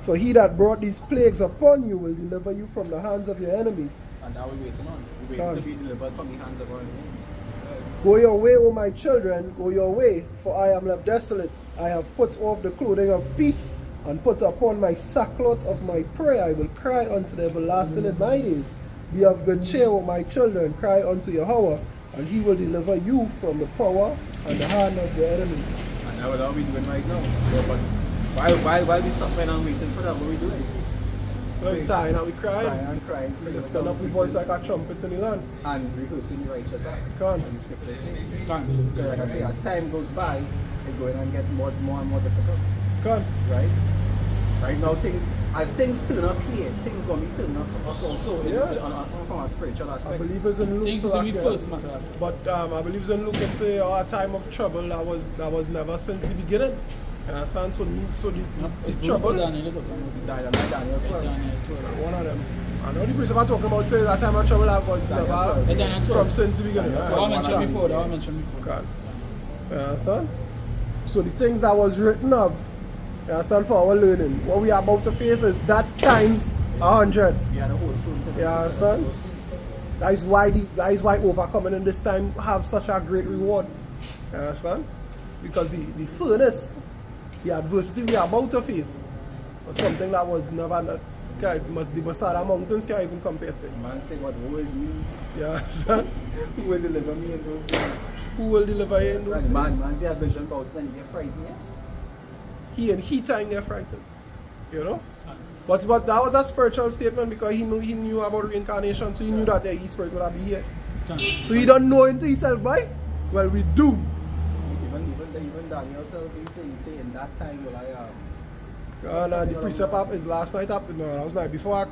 For he that brought these plagues upon you will deliver you from the hands of your enemies. and now we're waiting on. We're waiting to be delivered from the hands of our enemies. Go your way, O my children, go your way, for I am left desolate. I have put off the clothing of peace, and put upon my sackcloth of my prayer. I will cry unto the everlasting in my days. Be of good cheer, O my children, cry unto Yahweh, and he will deliver you from the power and the hand of your enemies. And that's what we're doing right now. Yeah, but while we suffering and waiting for that, what are we doing? We're sighing and we crying. Crying. Lifting up the voice like a trumpet in the land. And rehearsing the righteous act. Can't. And the scriptures say. Because like I say, as time goes by, it's going to get more and more difficult. Can't. Right? Right now, as things turn up here, things going to be turning up for us also from a spiritual I aspect. believe it's in Luke. Things So to that, be yeah. first matter. But I believe it's in Luke and say a time of trouble that was never since the beginning. You understand? So the trouble. Daniel, Daniel 12. Daniel 12. One of them. I know the priest I'm talking about says that time of trouble that was Daniel never 12. Daniel 12. from since the beginning. Daniel That I 12. mentioned before. That I mentioned before. God. You understand? So the things that was written of, you understand, for our learning, what we are about to face is that times 100. You had a whole film to You understand? those things. That is why overcoming in this time have such a great reward. You understand? Because the furnace, the adversity we are about to face, was something that was never the Masada Mountains can't even compare to. Man say what woe is me. You understand? Who will deliver me in those days? Who will deliver you in those Man days? say a vision about it and you get frightened, yes. He time get frightened. You know? But that was a spiritual statement because he knew about reincarnation, so he knew that his spirit would be here. So he don't know into himself, boy? Well, we do. Even Daniel self, he say in that time will I The precept up is last night up. No, that was night before.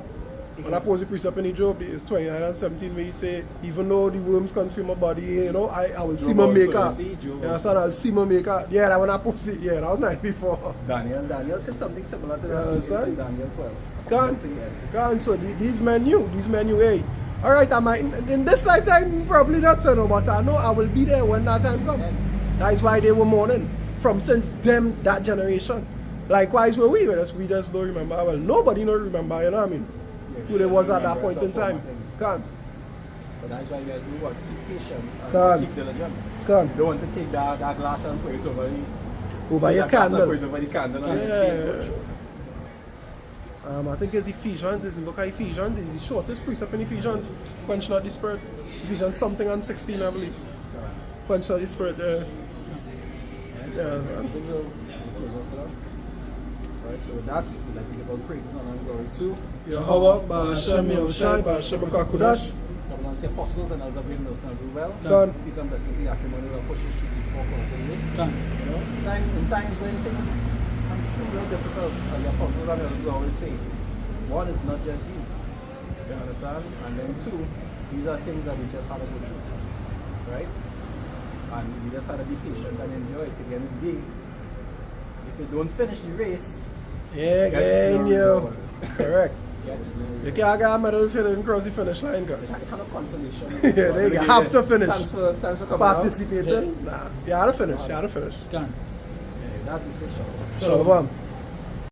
When I posed the precept in the Job, it's 29 and 17 where he say, even though the worms consume my body, you know, I will see my Job maker. also, you see, Job Yeah, also. son, I'll see my maker. Yeah, that when I posted it, yeah, that was night before. Daniel says something similar to You that understand? in Daniel 12. Gone. So these men knew, hey, all right, I might, in this lifetime, probably not to know, but I know I will be there when that time comes. That is why they were mourning from since them, that generation. Likewise, where we just don't remember. Well, nobody don't remember, you know what I mean? Yes, Who they was at that remember point in some time. former things. Gone. But that's why we have to do what? Keep patience and Gone. keep diligence. Gone. You don't want to take that glass and put it over Over your that glass and candle. put it over the candle and Yeah. say the truth. I think it's Ephesians. It's look at Ephesians. It's the shortest precept in Ephesians. Quench not the spirit. Ephesians something and 16, I believe. Quench not the spirit. Yeah. Alright, so with that, we'd like to give all praises honor and glory to Yahweh, Ba'ashem Yahushai, Ba'ashem Kakudash. God bless the apostles and others of him knows and do well. Done. Peace and blessing to Yakimon who pushes to keep focus on it. Done. You know, in times when things might seem a little difficult, as the apostles and others always say, one is not just you. You understand? And then two, these are things that we just have to go through. Right? And we just have to be patient and enjoy it. At the end of the day, if you don't finish the race, Yeah, Gets gang, no yo. reward. Correct. get You can't get a medal if you didn't cross the finish line, guys. It's kind of consolation. Yeah, they have to finish. Thanks for coming out. Participating. Nah, you had to finish. You had to finish. Done. Yeah, that we say shalom. Shalom.